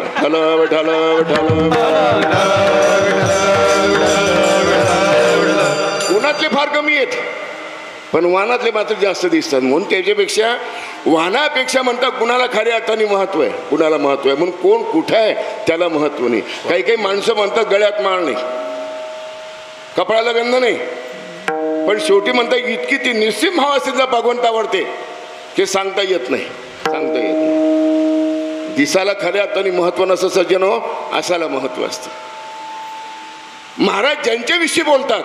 गुणातले फार कमी आहेत, पण वाहनातले मात्र जास्त दिसतात. म्हणून त्याच्यापेक्षा वाहनापेक्षा म्हणतात गुणाला खऱ्या अर्थाने महत्त्व आहे, गुणाला महत्त्व आहे. म्हणून कोण कुठं आहे त्याला महत्त्व नाही. काही काही माणसं म्हणतात गळ्यात माळ नाही, कपाळाला गंध नाही, पण शेवटी म्हणतात इतकी ती निस्सीम भाव असेल भगवंत आवडते हे सांगता येत नाही, सांगता येत नाही. दिसाला खऱ्या अर्थाने महत्त्व नसतं सज्जन हो, असायला महत्त्व असतं. महाराज ज्यांच्याविषयी बोलतात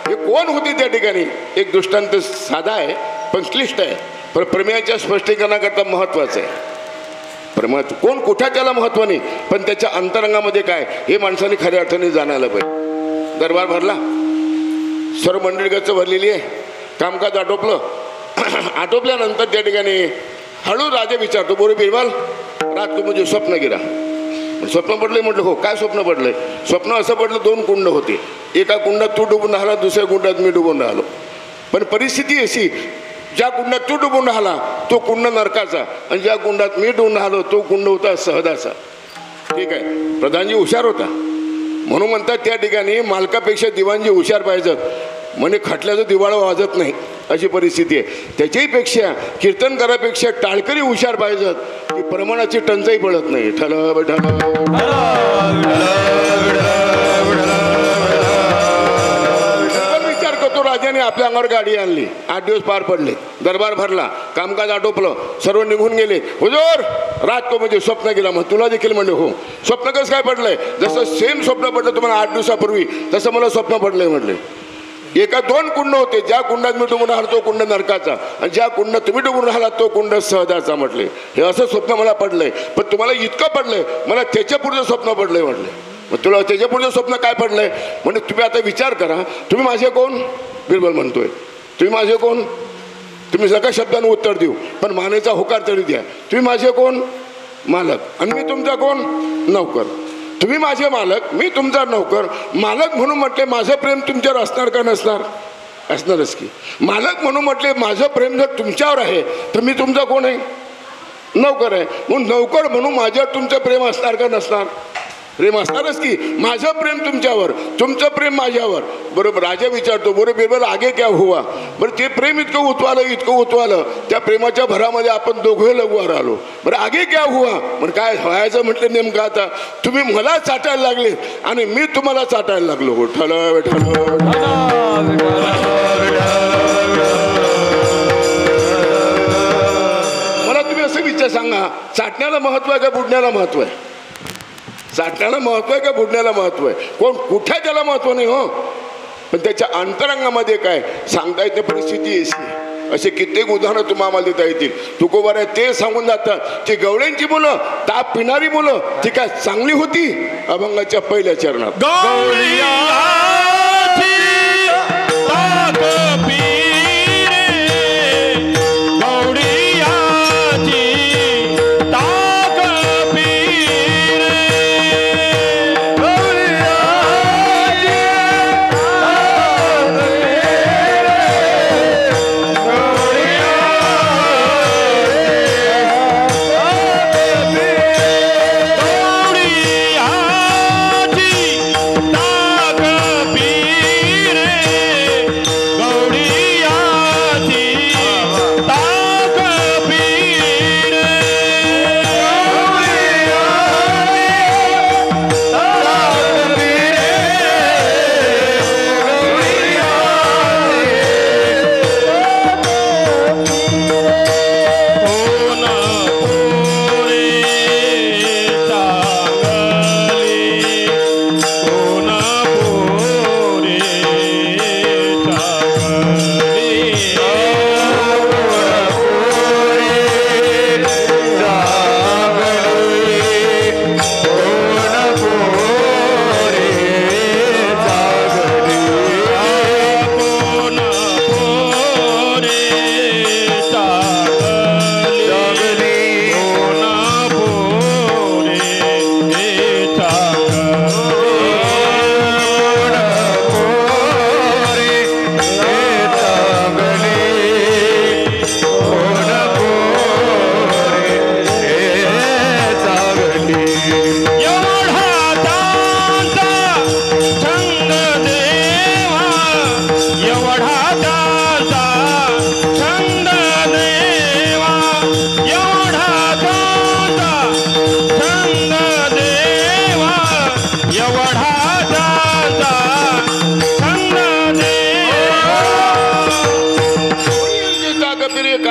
हे कोण होते त्या ठिकाणी? एक दृष्टांत साधा आहे पण क्लिष्ट आहे, पण प्रमेयाच्या स्पष्टीकरणाकरता महत्त्वाचं आहे. प्रमेय कोण कुठं त्याला महत्त्व नाही, पण त्याच्या अंतरंगामध्ये काय हे माणसाने खऱ्या अर्थाने जाणायला पाहिजे. दरबार भरला, सर्व मंडळी गच्च भरलेली आहे, कामकाज आटोपलं. आटोपल्यानंतर त्या ठिकाणी हळू राजा विचारतो, बोरे बिरबल रात तू म्हणजे स्वप्न गिरा. स्वप्न पडलंय म्हटलं हो. काय स्वप्न पडलंय? स्वप्न असं पडलं दोन कुंड होते, एका कुंडात तू डुबून राहिला, दुसऱ्या कुंडात मी डुबून राहिलो. पण परिस्थिती अशी, ज्या कुंडात तू डुबून राहिला तो कुंड नरकाचा, आणि ज्या कुंडात मी डुबून राहिलो तो कुंड होता सहदाचा. ठीक आहे, प्रधानजी हुशार होता म्हणून म्हणतात त्या ठिकाणी मालकापेक्षा दिवाणजी हुशार पाहिजेत, म्हणजे खटल्याचं दिवाळं वाजत नाही अशी परिस्थिती आहे. त्याच्याहीपेक्षा कीर्तनकारापेक्षा टाळकरी हुशार पाहिजेत की प्रमाणाची टंचाई पडत नाही. विचार करतो राजाने आपल्या अंगावर गाडी आणली, 8 दिवस पार पडले, दरबार भरला, कामकाज आटोपलं, सर्व निघून गेले. हुजूर रात तो म्हणजे स्वप्न गेला. मग तुला देखील म्हणजे हो. स्वप्न कसं काय पडलंय? जसं सेम स्वप्न पडलं तुम्हाला 8 दिवसापूर्वी, तसं मला स्वप्न पडलंय म्हटले. एका दोन कुंड होते, ज्या कुंडात मी डुबून राहिलो तो कुंड नरकाचा, आणि ज्या कुंडात तुम्ही डुबून राहिला तो कुंड सहदाचा म्हटले. हे असं स्वप्न मला पडलंय, पण तुम्हाला इतकं पडलंय मला त्याच्या पुढचं स्वप्न पडलंय म्हटले. मग तुला त्याच्या पुढचं स्वप्न काय पडलंय? म्हणजे तुम्ही आता विचार करा, तुम्ही माझे कोण? बिरबल म्हणतोय, तुम्ही माझे कोण? तुम्ही सगळ्या शब्दानं उत्तर देऊ, पण मानेचा होकार तरी द्या. तुम्ही माझे कोण? मालक. आणि मी तुमचा कोण? नौकर. तुम्ही माझे मालक, मी तुमचा नौकर. मालक म्हणून म्हटले माझं प्रेम तुमच्यावर असणार का नसणार? असणारच की. मालक म्हणून म्हटले माझं प्रेम जर तुमच्यावर आहे तर मी तुमचा कोण आहे? नौकर आहे. म्हणून नौकर म्हणून माझ्यावर तुमचं प्रेम असणार का नसणार? प्रेम असणारच की. माझं प्रेम तुमच्यावर, तुमचं प्रेम माझ्यावर. बरोबर. राजा विचारतो, बरोबर बिरबल आगे क्या हुआ? बरं ते प्रेम इतकं उतवालं, त्या प्रेमाच्या भरामध्ये आपण दोघे लघुवर आलो. बरं आगे क्या हुआ? बरं काय व्हायचं म्हटलं नेमकं आता? तुम्ही मला चाटायला लागले आणि मी तुम्हाला चाटायला लागलो. मला तुम्ही असं विचार सांगा, चाटण्याला महत्व आहे का बुडण्याला महत्व आहे? चाटण्याला महत्व आहे का बुडण्याला महत्व आहे? कोण कुठे त्याला महत्व नाही हो, पण त्याच्या अंतरंगामध्ये काय सांगता येते परिस्थिती असे कित्येक उदाहरणं तुम्हाला आम्हाला देता येतील. तुकोबार आहे ते सांगून जातात की गवळ्यांची मुलं, ताप पिणारी मुलं ती काय चांगली होती अभंगाच्या पहिल्या चरणात.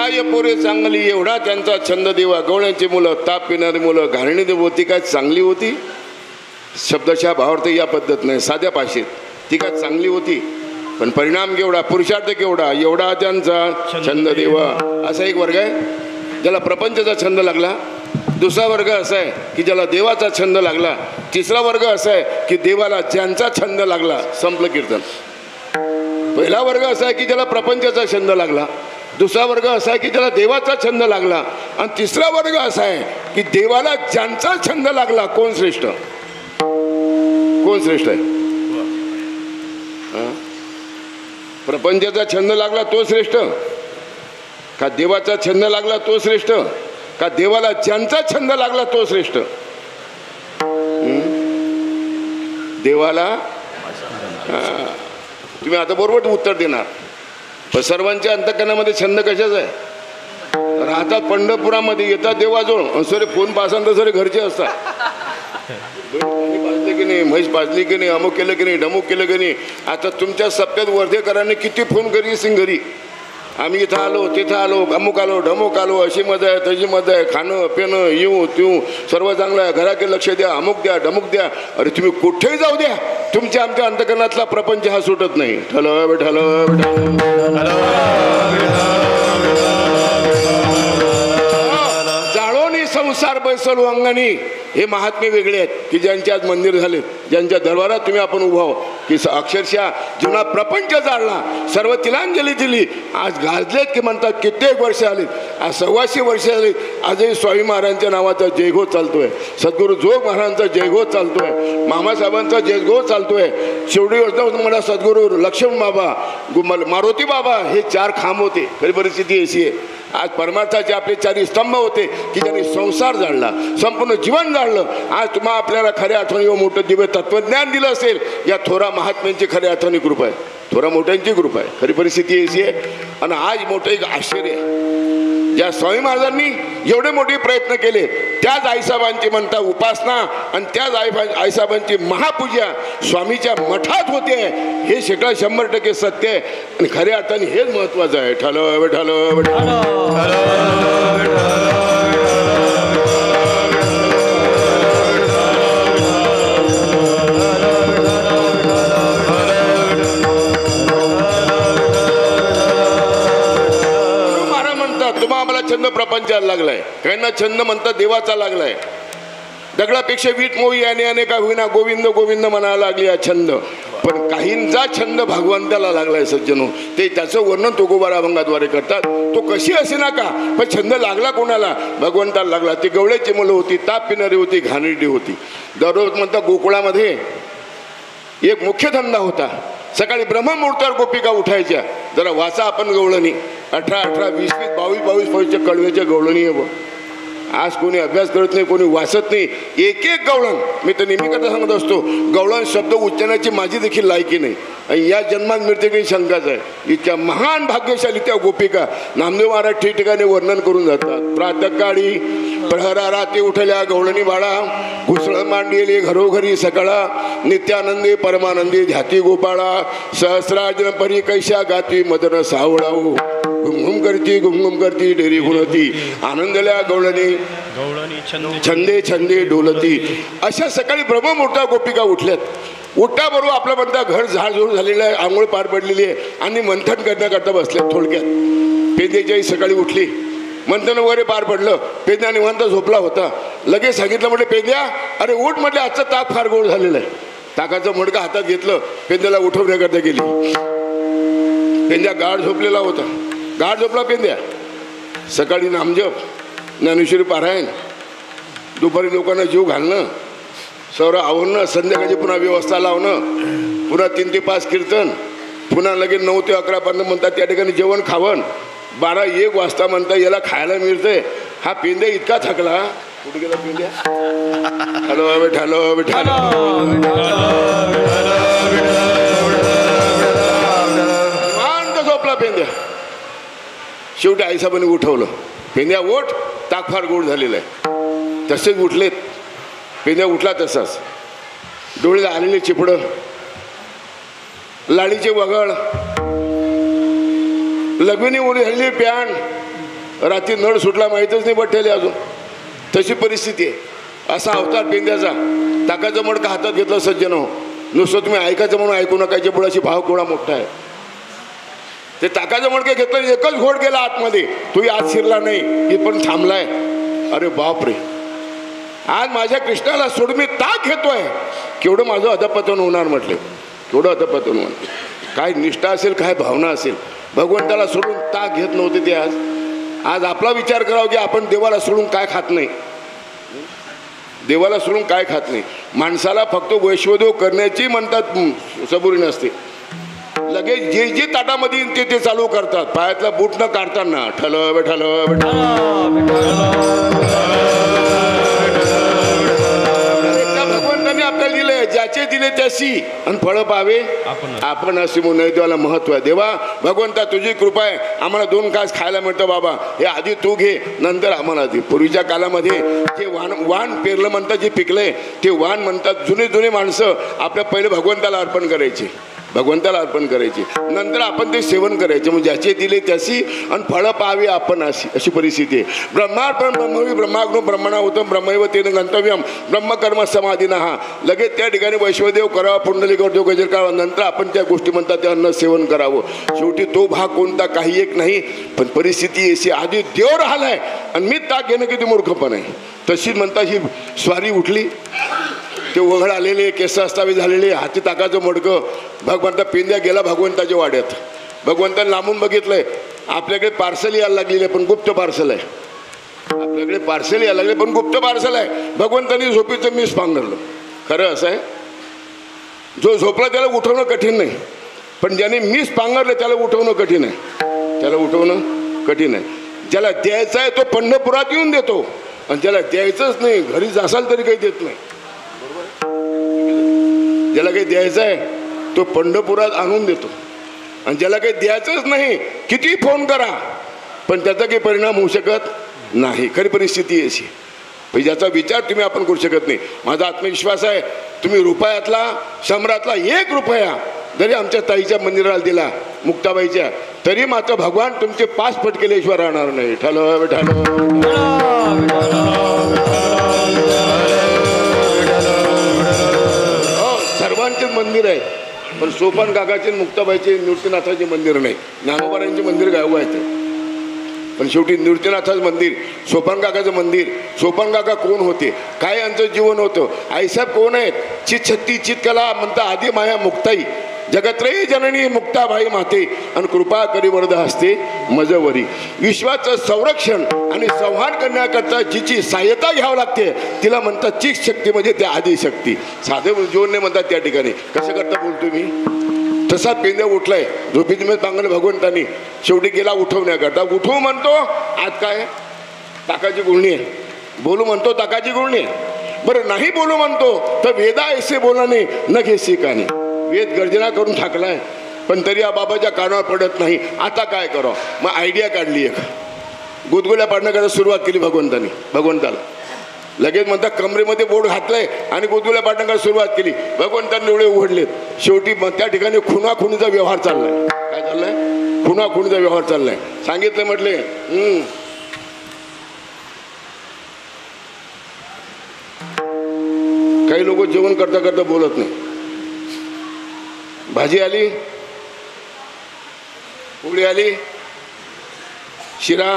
काय पोरे चांगली एवढा त्यांचा छंद देवा. गवळ्यांची मुलं, ताप पिणारी मुलं, घालणी होती काय चांगली होती. शब्दशः भावार्थ या पद्धत नाही, साध्या भाषेत ती काय चांगली होती. पण परिणाम केवढा, पुरुषार्थ केवढा, एवढा त्यांचा छंद देवा. असा एक वर्ग आहे ज्याला प्रपंचाचा छंद लागला. दुसरा वर्ग असा आहे की ज्याला देवाचा छंद लागला. तिसरा वर्ग असा आहे की देवाला ज्यांचा छंद लागला. संपलं कीर्तन. पहिला वर्ग असा आहे की ज्याला प्रपंचाचा छंद लागला. दुसरा वर्ग असा आहे की ज्याला देवाचा छंद लागला. आणि तिसरा वर्ग असा आहे की देवाला ज्यांचा छंद लागला. कोण श्रेष्ठ, कोण श्रेष्ठ आहे? प्रपंचाचा छंद लागला तो श्रेष्ठ का देवाचा छंद लागला तो श्रेष्ठ का देवाला ज्यांचा छंद लागला तो श्रेष्ठ? देवाला. तुम्ही आता बरोबर उत्तर देणार. पण सर्वांच्या अंतःकरणामध्ये छंद कशाचा आहे? राहतात पंढरपुरामध्ये, येतात देवाजवळ, सरे फोन पासन तर सरे घरचे असतात. पाजले की नाही, म्हैस पाजली की नाही, अमुक केलं की नाही, ढमुक केलं की नाही. आता तुमच्या सप्त्यात वर्धेकरांनी किती फोन करी सिंग घरी. आम्ही इथं आलो, तिथं आलो, अमुक आलो, ढमुक आलो, अशी मजा आहे, तशी मजा आहे, खाणं पिणं येऊ तिऊ सर्व चांगलं आहे, घराकडे लक्ष द्या, अमुक द्या, ढमुक द्या. अरे तुम्ही कुठेही जाऊ द्या, तुमच्या आमच्या अंतःकरणातला प्रपंच हा सुटत नाही. ठलं ठलं जाळोनी संसार बैसलो अंगणी. हे महात्मे वेगळे आहेत की ज्यांचे आज मंदिर झाले, ज्यांच्या दरबारात तुम्ही आपण उभा हो की अक्षरशः जीवनात प्रपंच जाळला, सर्व तिलांजली दिली. आज गाजलेत की म्हणतात कित्येक वर्ष आलीत, आज 125 वर्ष आलीत. आजही स्वामी महाराजांच्या नावाचा जयघोष चालतोय, सद्गुरू जोग महाराजांचा जयघोष चालतोय, मामासाहेबांचा जयघोष चालतोय. शेवटी योजना मला सद्गुरू लक्ष्मण बाबा, मारुती बाबा हे 4 खांब होते. खरी परिस्थिती अशी आहे. आज परमार्थाचे आपले 4 स्तंभ होते की ज्यांनी संसार जाळला, संपूर्ण जीवन जाळलं. आज तुम्हा आपल्याला खऱ्या अर्थाने मोठं दिव्य तत्वज्ञान दिलं असेल. या थोरा महात्म्यांची खऱ्या अर्थाने कृपा आहे, थोरा मोठ्यांची कृपा आहे. खरी परिस्थिती अशी आहे. आणि आज मोठं एक आश्चर्य आहे, ज्या स्वामी महाराजांनी एवढे मोठे प्रयत्न केले, त्याच आईसाहेबांची म्हणता उपासना आणि त्याच आईसाहेबांची महापूजा स्वामीच्या मठात होते. हे 100% सत्य आहे. आणि खऱ्या अर्थाने हेच महत्वाचं आहे. ठलं ठलं छंद प्रपंचाला लागलाय. काहींना छंद म्हणतात देवाचा लागलाय. दगडापेक्षा वीट मोही याने का होईना गोविंद गोविंद म्हणायला लागली हा छंद. पण काहींचा छंद भगवंताला लागलाय सज्जनो. ते त्याचं वर्णन तुकोबा अभंगाद्वारे करतात. तो कशी असे ना का, पण छंद लागला कोणाला? भगवंताला लागला. ती गवळ्याची मुलं होती, ताप पिणारी होती, घाणेरडी होती. दररोज म्हणतात गोकुळामध्ये एक मुख्य धंदा होता. सकाळी ब्रह्ममुहूर्तावर गोपिका उठायच्या. जरा वाचा आपण गवळणी 18-18, 20-20, 22-22 पैसे कळव्याच्या गवळणी आहे. आज कोणी अभ्यास करत नाही, कोणी वाचत नाही. एक गवळण, मी तर नेहमी कथा सांगत असतो, गवळण शब्द उच्चारण्याची माझी देखील लायकी नाही. आणि या जन्मात मिळते काही शंकाच आहे. इतक्या महान भाग्यशाली त्या गोपिका नामदेव महाराज ठिकठिकाणी वर्णन करून जातात. प्रातःकाळी प्रहरा रात्री उठल्या गवळणी बाळा, घुसळ मांडलेली घरोघरी सकाळा, नित्यानंदी परमानंदी ध्याती गोपाळा, सहस्राजन परी कैशा गाती मदन सावळाऊ, घुमघुम करती डेरी गुणती, आनंदल्या गवळणी छंदे छंदे डोलती. अशा सकाळी ब्रह्ममुहूर्ता गोपिका उठल्यात. उठता बरोबर आपलं म्हणता घर झाडझूड झालेलं आहे, आंघोळ पार पडलेली आहे आणि मंथन करण्याकरता बसल्यात. थोडक्यात पेंद्याची सकाळी उठली, मंथन वगैरे पार पडलं. पेंद्या निवांत झोपला होता. लगेच सांगितलं, म्हटलं पेंद्या अरे उठ, म्हटलं आजचं ताक फार गोड झालेलं आहे. ताकाचं मडकं हातात घेतलं, पेंद्याला उठवण्याकरता गेली. पेंद्या गाढ झोपलेला होता. गाढ झोपला पेंद्या. सकाळी नामजप, ज्ञानेश्वरी पारायण, दुपारी लोकांना जीव घालणं, सौरा आवरणं, संध्याकाळची पुन्हा व्यवस्था लावणं, पुन्हा 3 ते 5 कीर्तन, पुन्हा लगेच 9 ते 11 पर्यंत म्हणतात त्या ठिकाणी जेवण खावण. 12-1 वाजता म्हणता याला खायला मिळतंय. हा पेंद्या इतका थकला. कुठे गेला पेंद्या? हॅलो विठालो विठालो, शांत झोपला पेंद्या. शेवटी आईसाहेबांनी उठवलं, पेंद्या उठ, ताक फार गोड झालेलं आहे. तसेच उठलेत. पेंद्या उठला तसाच. डोळे आलेले चिपडं, लाडीचे वगळ, लग्नी उडी झालेली पॅन, रात्री नळ सुटला माहीतच नाही बठ्ठेले अजून. तशी परिस्थिती आहे. असा अवतार पेंद्याचा. ताकाचं मडकं हातात घेतलं सज्जन हो. नुसतं तुम्ही ऐकायचं म्हणून ऐकू नका. याच्या पुढाशी भाव केवढा मोठा आहे. ते ताकाचं मडकं घेतलं, एकच घोट गेला आतमध्ये, तोही आत शिरला नाही, की पण थांबलाय. अरे बापरे, आज माझ्या कृष्णाला सोडून मी ताक घेतोय, केवढं माझं अधपतन होणार म्हटलं. केवढं अधपतन होणार. काय निष्ठा असेल, काय भावना असेल. भगवंताला सोडून ताक घेत नव्हते ते. आज आपला विचार करावा की आपण देवाला सोडून काय खात नाही. देवाला सोडून काय खात नाही. माणसाला फक्त वैश्वदेव करण्याची म्हणतात सबुरी नसते. लगेच जे जे ताटामध्ये येईल ते चालू करतात. पायातला बूट न काढताना ठल बेठल भगवंताने आपल्याला दिले, ज्याचे दिले त्याशी आणि फळं पावे आपण असे म्हणून नैवेद्याला महत्व आहे. देवा भगवंता तुझी कृपा आहे, आम्हाला 2 घास खायला मिळतं बाबा, हे आधी तू घे नंतर आम्हाला दे. पूर्वीच्या काळामध्ये जे वाण पेरलं म्हणतात, जे पिकलंय ते वाण म्हणतात. जुने माणसं आपल्या पहिले भगवंताला अर्पण करायचे, भगवंताला अर्पण करायचे, नंतर आपण ते सेवन करायचे. म्हणजे ज्याचे दिले त्याशी आणि फळं पाहावी आपण अशी परिस्थिती आहे. ब्रह्मार्पण ब्रह्मवी ब्रह्माग्नो ब्रह्मणा होतं ब्रह्मैव तेन गंतव्यम ब्रह्मकर्म समाधीना. हा लगेच त्या ठिकाणी वैश्वदेव करावा, पुंडलिक देव गजर करावा, नंतर आपण त्या गोष्टी म्हणतात त्या अन्न सेवन करावं. शेवटी तो भाग कोणता काही एक नाही, पण परिस्थिती अशी आधी देव राहिलाय आणि मी ताक घेणं किती मूर्खपण आहे. तशी म्हणता ही स्वारी उठली. ते वघड आलेले, केस अस्तावे झालेले, हाती ताकाचं मडकं. भगवंता पेंद्या गेला भगवंताच्या वाड्यात. भगवंताने लांबून बघितलंय, आपल्याकडे पार्सल यायला लागलेलं आहे, पण गुप्त पार्सल आहे. आपल्याकडे पार्सल यायला लागले पण गुप्त पार्सल आहे. भगवंतानी झोपेचं मीच पांघरलं. खरं असं आहे, जो झोपला त्याला उठवणं कठीण नाही, पण ज्याने मीच पांघरलं त्याला उठवणं कठीण आहे. त्याला उठवणं कठीण आहे. ज्याला द्यायचं आहे तो पंढरपुरात येऊन देतो, आणि ज्याला द्यायचंच नाही, घरी जासाल तरी काही देत नाही. ज्याला काही द्यायचं आहे तो पंढरपुरात आणून देतो, आणि ज्याला काही द्यायचंच नाही किती फोन करा पण त्याचा काही परिणाम होऊ शकत नाही. खरी परिस्थिती अशी, पण ज्याचा विचार तुम्ही आपण करू शकत नाही. माझा आत्मविश्वास आहे, तुम्ही रुपयातला 100तला 1 रुपया जरी आमच्या ताईच्या मंदिराला दिला, मुक्ताबाईच्या, तरी मात्र भगवान तुमचे 5 पट केल्याशिवाय राहणार नाही. ठलो सर्वांचे मंदिर आहे, पण सोपान काकाचे मुक्ताबाईचे नृत्यनाथाचे मंदिर नाही. ज्ञानोबारांचे मंदिर गाव आहे, पण शेवटी नृत्यनाथाचं मंदिर, सोपान काकाचं मंदिर. सोपान काका कोण होते, काय यांचं जीवन होतं, आईसाहेब कोण आहेत, चितशक्ती चितकला म्हणता आधी माया मुक्ताई जगत्रयी जननी मुक्ताबाई माते आणि कृपा करी वरद हस्ते मजवरी. विश्वाचं संरक्षण आणि संहार करण्याकरता जिची सहाय्यता घ्यावं लागते तिला म्हणतात चित शक्ती, म्हणजे त्या आदिशक्ती. साधे जोडणे म्हणतात त्या ठिकाणी. कसं करता बोलतो मी, तसा पेंद्या उठलाय झोपीत मी पांगण भगवंतानी. शेवटी गेला उठवण्याकरता. उठवू म्हणतो, आज काय ताकाची गुळणी आहे, बोलू म्हणतो ताकाची गुळणी आहे. बरं नाही बोलू म्हणतो तर वेदा ऐसे बोलाने न घेसी कानी. वेद गर्जना करून टाकलाय, पण तरी या बाबाच्या कानावर पडत नाही. आता काय करावं, मग आयडिया काढली एक, गुदगुल्या पाडण्याकरता सुरुवात केली भगवंताला. लगेच म्हणतात कमरेमध्ये बोट घातलंय आणि गुदगुल्या पाडण्याकरता सुरुवात केली. भगवंतांनी डोळे उघडलेत. शेवटी त्या ठिकाणी खुनाखुनीचा व्यवहार चाललाय. काय चाललाय, खुनाखुनीचा व्यवहार चाललाय. सांगितलं म्हटले, काही लोक जेवण करता करता बोलत नाही. भाजी आली, पोळी आली, शिरा,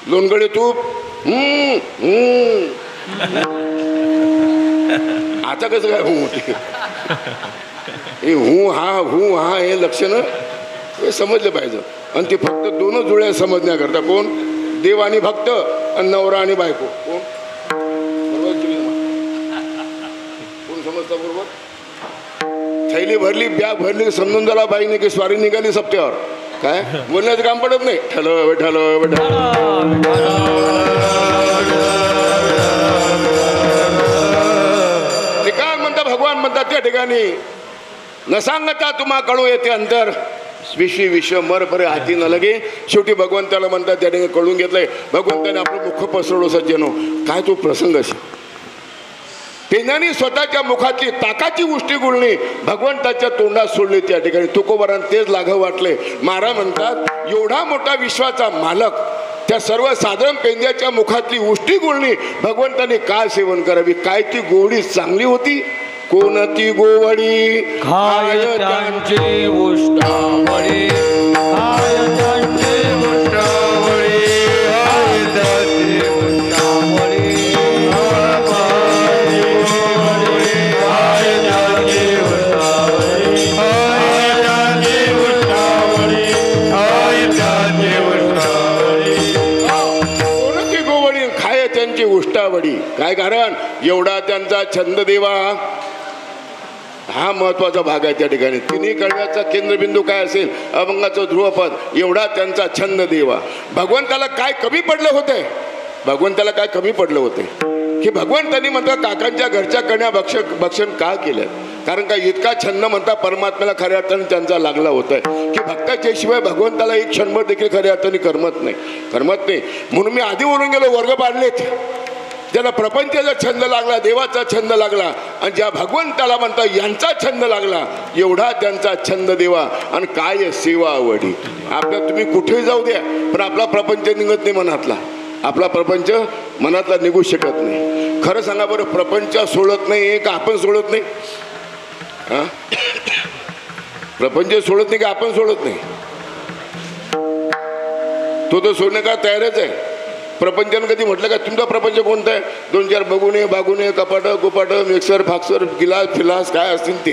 लोणगडे, तूप, आता कसं काय हू हा हे लक्षणं हे समजलं पाहिजे. आणि ते फक्त 2 जुळ्या समजण्याकरता, कोण, देव आणि भक्त आणि नवरा आणि बायको. कोण समजता बरोबर. थैली भरली, बॅग भरली, समजून झाला बाईने की स्वारी निघाली सप्त्यावर. काय बोलण्याचं काम पडत नाही. ठलो ते काय म्हणता भगवान म्हणतात त्या ठिकाणी, न सांगता तुम्हा कळू येते अंतर विश्व मर परे हाती न लगे. शेवटी भगवंताला म्हणतात त्या ठिकाणी कळून घेतलंय. भगवंताने आपलं मुख पसरवलं. सज्जनो, काय तो प्रसंग असे. ते पेनाने स्वतःच्या मुखातली ताकाची उष्टी गुळणी भगवंताच्या तोंडात सोडली. त्या ठिकाणी तुकोबारांना तेच लाघव वाटले. महाराज म्हणतात एवढा मोठा विश्वाचा मालक त्या सर्वसाधारण पेंद्याच्या मुखातली उष्टी गुळणी भगवंताने का सेवन करावी? काय ती गोडी चांगली होती? कोणती गोवडी खाय त्यांची उष्टावळी, खाय त्यांची उष्टावळी, खाय त्यांची उष्टावळी, खाय त्यांची उष्टावळी, खाय त्यांची उष्टावळी, खाय त्यांची उष्टावळी. कोणती गोवडी खाय त्यांची उष्टावडी. काय कारण? एवढा त्यांचा छंद देवा. हा महत्वाचा भाग आहे. त्या ठिकाणी तिन्ही कळव्याचा केंद्रबिंदू काय असेल? अभंगाचं ध्रुवपद. एवढा त्यांचा छंद देवा. भगवंताला काय कमी पडलं होते? भगवंताला काय कमी पडलं होते की भगवंतांनी म्हणतात काकांच्या घरच्या कन्या भक्षण का केलं? कारण का इतका छंद म्हणता परमात्म्याला खऱ्या अर्थाने त्यांचा लागला होता की भक्ताच्या शिवाय भगवंताला एक क्षणभर देखील खऱ्या अर्थाने करमत नाही. म्हणून मी आधी बोलून गेलो, वर्ग पाडलेत. ज्याला प्रपंचाचा छंद लागला, देवाचा छंद लागला, आणि ज्या भगवंताला म्हणता यांचा छंद लागला, एवढा त्यांचा छंद देवा. आणि काय सेवा आवडी. आपल्या तुम्ही कुठेही जाऊ द्या, पण आपला प्रपंच निघत नाही मनातला. आपला प्रपंच मनातला निघू शकत नाही. खरं सांगा बरं, प्रपंच सोडत नाही का आपण सोडत नाही? हा, प्रपंच सोडत नाही का आपण सोडत नाही? तो सोडण्याला तयारच आहे. प्रपंचानं कधी म्हटलं का तुमचा प्रपंच कोणता आहे? 2-4 बघूने बागुने कपाटं कुपाटं मिक्सर फाक्सर गिलास फिलास काय असतील ते.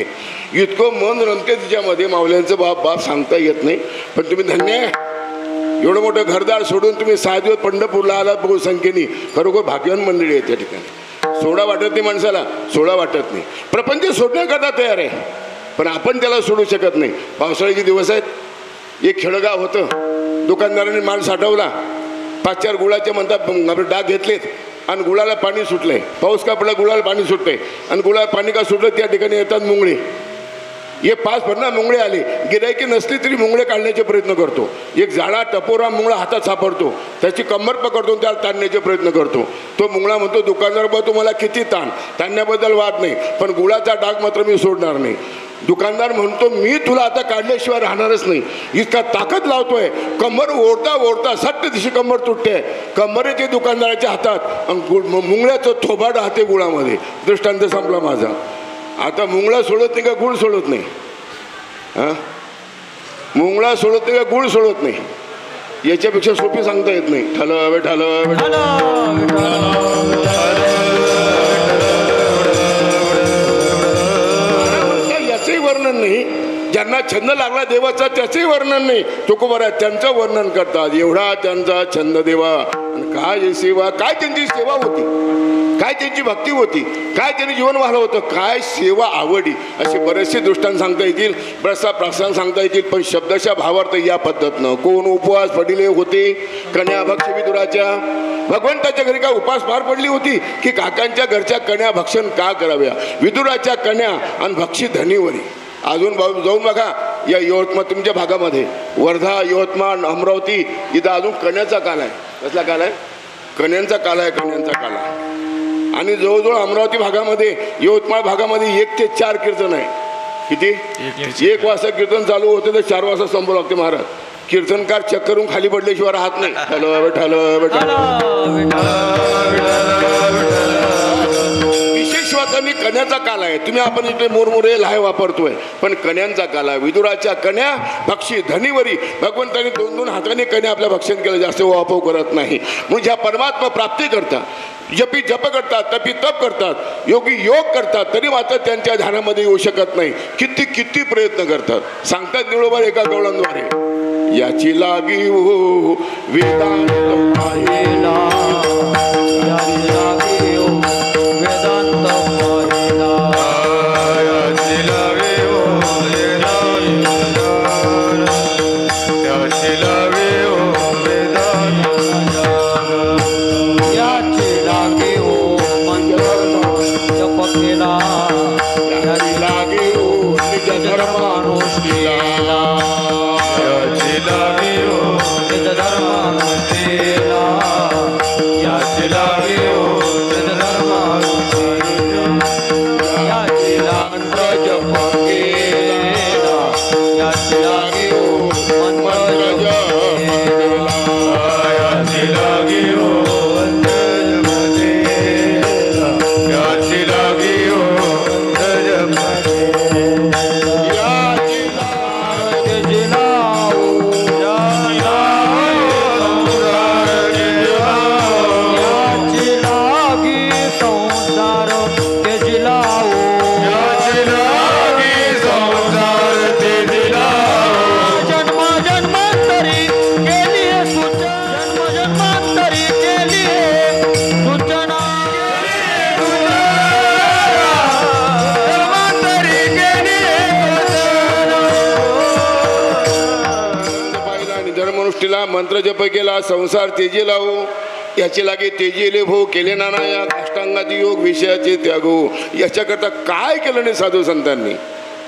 इतकं मन रमते तिच्यामध्ये, मावल्यांचं बाप सांगता येत नाही. पण तुम्ही धन्य आहे, एवढं मोठं घरदार सोडून तुम्ही 6 दिवस पंढरपूरला आलात बहु संख्येने. खरोखर भाग्यवान मंडळी आहे त्या ठिकाणी. सोडा वाटत नाही माणसाला, सोडा वाटत नाही. प्रपंच सोडण्याकरता तयार आहे, पण आपण त्याला सोडू शकत नाही. पावसाळ्याचे दिवस आहेत. एक खेडगाव होतं. दुकानदारांनी माल साठवला. 5-4 गुळाचे म्हणतात आपले डाग घेतलेत आणि गुळाला पाणी सुटलंय. पाऊस का पडला, गुळाला पाणी सुटतंय. आणि गुळाला पाणी का सुटलं? त्या ठिकाणी येतात मुंगळे. हे 5-50 मुंगळे आले. गिरायकी नसली तरी मुंगळे काढण्याचे प्रयत्न करतो. एक जाडा टपोरा मुंगळा हातात सापडतो, त्याची कंबर पकडतो, त्याला ताणण्याचे प्रयत्न करतो. तो मुंगळा म्हणतो दुकानदार बा तुम्हाला किती ताणण्याबद्दल वाद नाही, पण गुळाचा डाग मात्र मी सोडणार नाही. दुकानदार म्हणतो मी तुला आता काढल्याशिवाय राहणारच नाही. इतका ताकद लावतोय. कंबर ओढता ओढता सट्ट दिशी कंबर तुटते. कंबर येते दुकानदाराच्या हातात आणि मुंगळ्याचं थोबाड हाते गुळामध्ये. दृष्टांत संपला माझा. आता मुंगळा सोडत नाही का गुळ सोडत नाही? हां, मुंगळा सोडत नाही का गुळ सोडत नाही? याच्यापेक्षा सोपी सांगता येत नाही. ठल ठल याचंही वर्णन नाही. ज्यांना छंद लागला देवाचा त्याचंही वर्णन नाही. तुकोबारा त्यांचं वर्णन करतात. एवढा त्यांचा छंद देवा. काय सेवा, काय त्यांची सेवा होती, काय त्यांची भक्ती होती, काय त्यांनी जीवन वाहलं होतं, काय सेवा आवडी. असे बरेचसे दृष्टांत सांगता येतील, बरेचसा प्रसंग सांगता येतील. पण शब्दशः भावार्थ या पद्धतीनं. कोण उपवास पडिले होते कन्या भक्ष विदुराच्या. भगवंताच्या घरी काय उपास पार पडली होती की काकांच्या घरच्या कन्या भक्षण का कराव्या? विदुराच्या कन्या आणि भक्षी धनीवरी. अजून जाऊन बघा या यवतमाळ तुमच्या भागामध्ये, वर्धा यवतमाळ अमरावती, इथं अजून कन्याचा काल आहे. कसला काल आहे? कन्यांचा काल आहे. कन्यांचा काल आहे. आणि जवळजवळ अमरावती भागामध्ये यवतमाळ भागामध्ये 1 ते 4 कीर्तन आहे. किती? 1 वाजता कीर्तन चालू होते तर 4 वाजता संपू लागते महाराज. कीर्तनकार चक्कर करून खाली पडल्याशिवाय राहत नाही. विशेषवातांनी कन्याचा काल आहे. तुम्ही आपण इथे मोरमोरे लाय वापरतोय, पण कन्यांचा काल आहे. विदुराच्या कन्या भक्षी धनीवरी. भगवंतांनी 2-2 हाताने कन्या आपल्या भक्षण केलं, जास्त वापव करत नाही. म्हणून ज्या परमात्मा प्राप्ती करतात, जपी जप करतात, तपी तप करतात, योगी योग करतात, तरी मात्र त्यांच्या ध्यानामध्ये येऊ शकत नाही. किती प्रयत्न करतात. सांगतात निळोबार एका गवळांद्वारे, याची लागी हो वेदांत पाहिला, याची लागी हो वेदांत पाहिला, याची लागी हो वेदांत, याची लागी हो वेदांत, याची लागे हो मंत्र जप केला, याची लागी हो निज धर्मानुष्ठीला, याची लागे हो निज धर्मानुष्ठीला. धर्मनुष्ठीला मंत्र जप केला संसार तेजी लावू याचे लागे तेजी येले भो केले नाना या अष्टांगादी योग विषयाचे त्यागो याच्याकरता काय केलं नाही साधू संतांनी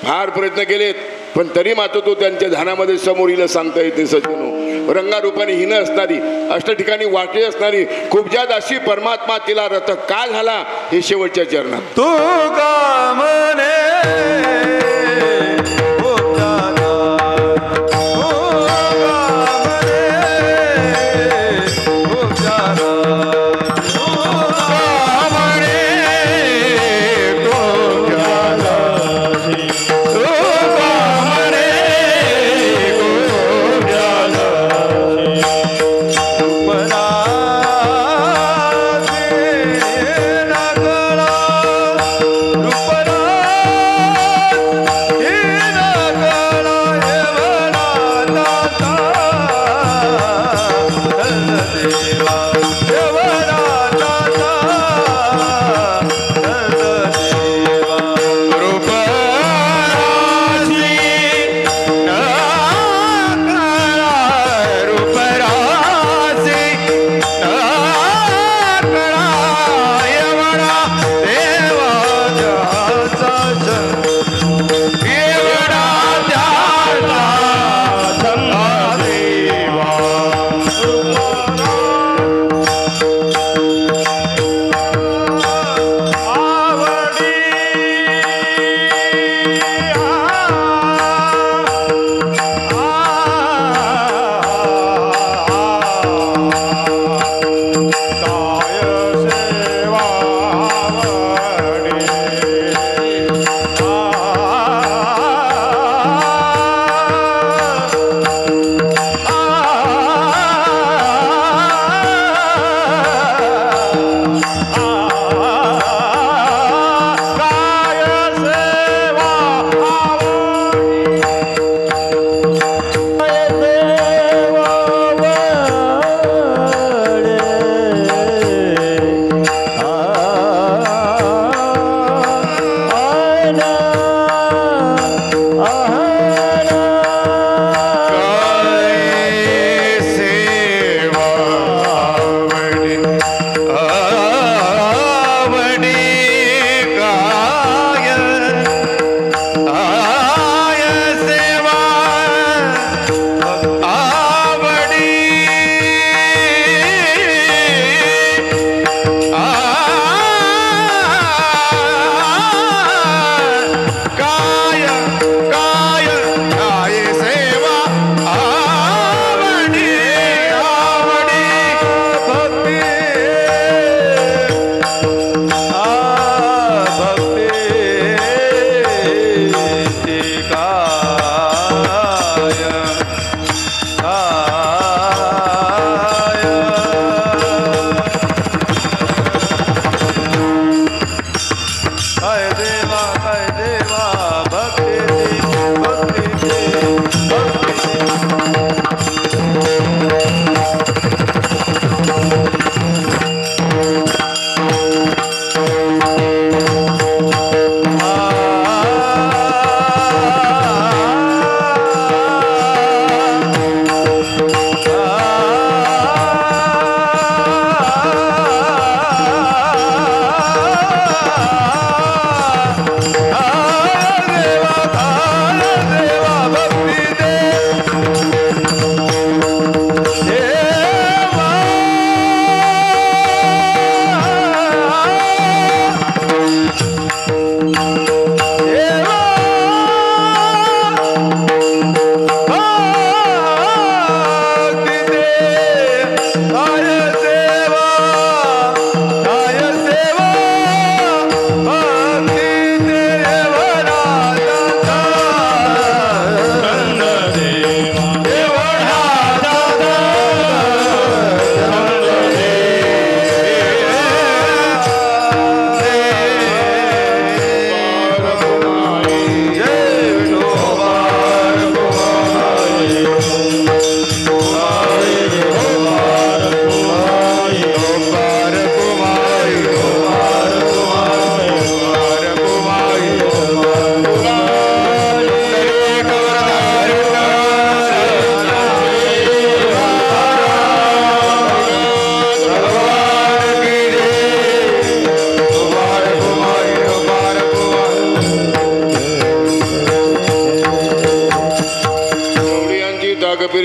फार प्रयत्न केलेत पण तरी मात्र तो त्यांच्या ध्यानामध्ये समोर येईल सांगता येत नाही सज्जनो रंगारूपाने हिन असणारी अष्ट ठिकाणी वाटली असणारी खूप जात अशी परमात्मा तिला रथ का झाला हे शेवटच्या चरणात तू का म्हणे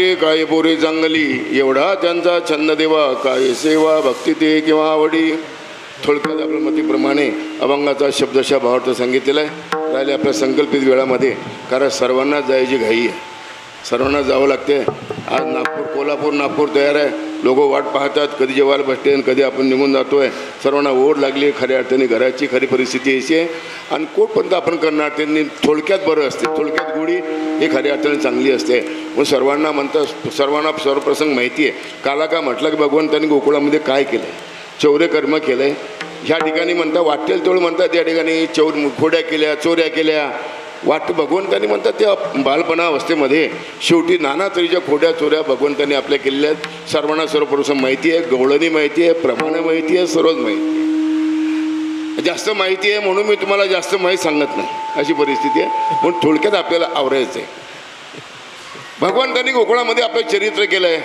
माझे काय पोरी चांगली एवढा त्यांचा छंद देवा, काय सेवा भक्ती ते किंवा आवडी. थोडक्यात आपल्या मतीप्रमाणे अभंगाचा शब्दशः भावार्थ सांगितलेला आहे. राहिले आपल्या संकल्पित वेळामध्ये, कारण सर्वांना जायची घाई आहे, सर्वांना जावं लागते. आज कोल्हापूर नागपूर तयार आहे, लोक वाट पाहतात कधी जेवायला बसते आणि कधी आपण निघून जातो आहे. सर्वांना ओढ लागली खऱ्या अर्थाने घराची. खरी परिस्थिती अशी आहे. आणि कोटपर्यंत आपण करणार त्यांनी थोडक्यात बरं असते, थोडक्यात गोडी ही खऱ्या अर्थाने चांगली असते. मग सर्वांना म्हणतात, सर्वांना सर्वप्रसंग माहिती आहे. काला का म्हटलं की भगवंतांनी गोकुळामध्ये काय केलं आहे, चौरे कर्म केलं आहे. ह्या ठिकाणी म्हणता वाटेल तेवढं म्हणतात, त्या ठिकाणी खोड्या केल्या, चोऱ्या केल्या. भगवंतांनी म्हणतात त्या बालपणा अवस्थेमध्ये शेवटी नाना तऱ्हेच्या खोड्या चोऱ्या भगवंतांनी आपल्या केलेल्या आहेत. सर्वांना सर्वप्रथम माहिती आहे, गवळणी माहिती आहे, प्रमाण माहिती आहे, सर्वच माहिती आहे. जास्त माहिती आहे म्हणून मी तुम्हाला जास्त माहिती सांगत नाही, अशी परिस्थिती आहे. म्हणून थोडक्यात आपल्याला आवरायचं आहे. भगवंतांनी गोकुळामध्ये आपलं चरित्र केलं आहे,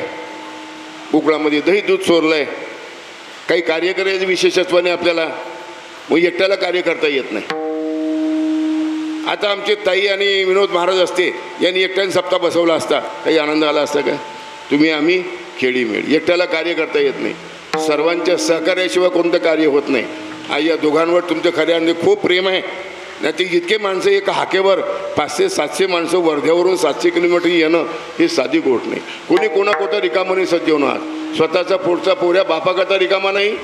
गोकुळामध्ये दही दूध चोरलं आहे. काही कार्य करायचं विशेषत्वाने आपल्याला, मग एकट्याला कार्य करता येत नाही. आता आमचे ताई आणि विनोद महाराज असते, यांनी एकट्याने सप्ताह बसवला असता, काही आनंद आला असता का? तुम्ही आम्ही खेळीमेळ, एकट्याला कार्य करता येत नाही. सर्वांच्या सहकार्याशिवाय कोणतं कार्य होत नाही. आई या दोघांवर तुमचं खऱ्या अर्थाने खूप प्रेम आहे. नाही ते इतके माणसं एका हाकेवर 500-700 माणसं वर्ध्यावरून 700 किलोमीटर येणं हे साधी गोष्ट नाही. कोणी कोणाकोणता रिकामा नाही सज्ज होणार. स्वतःचा पोटचा पोऱ्या बापाकरता रिकामा नाही,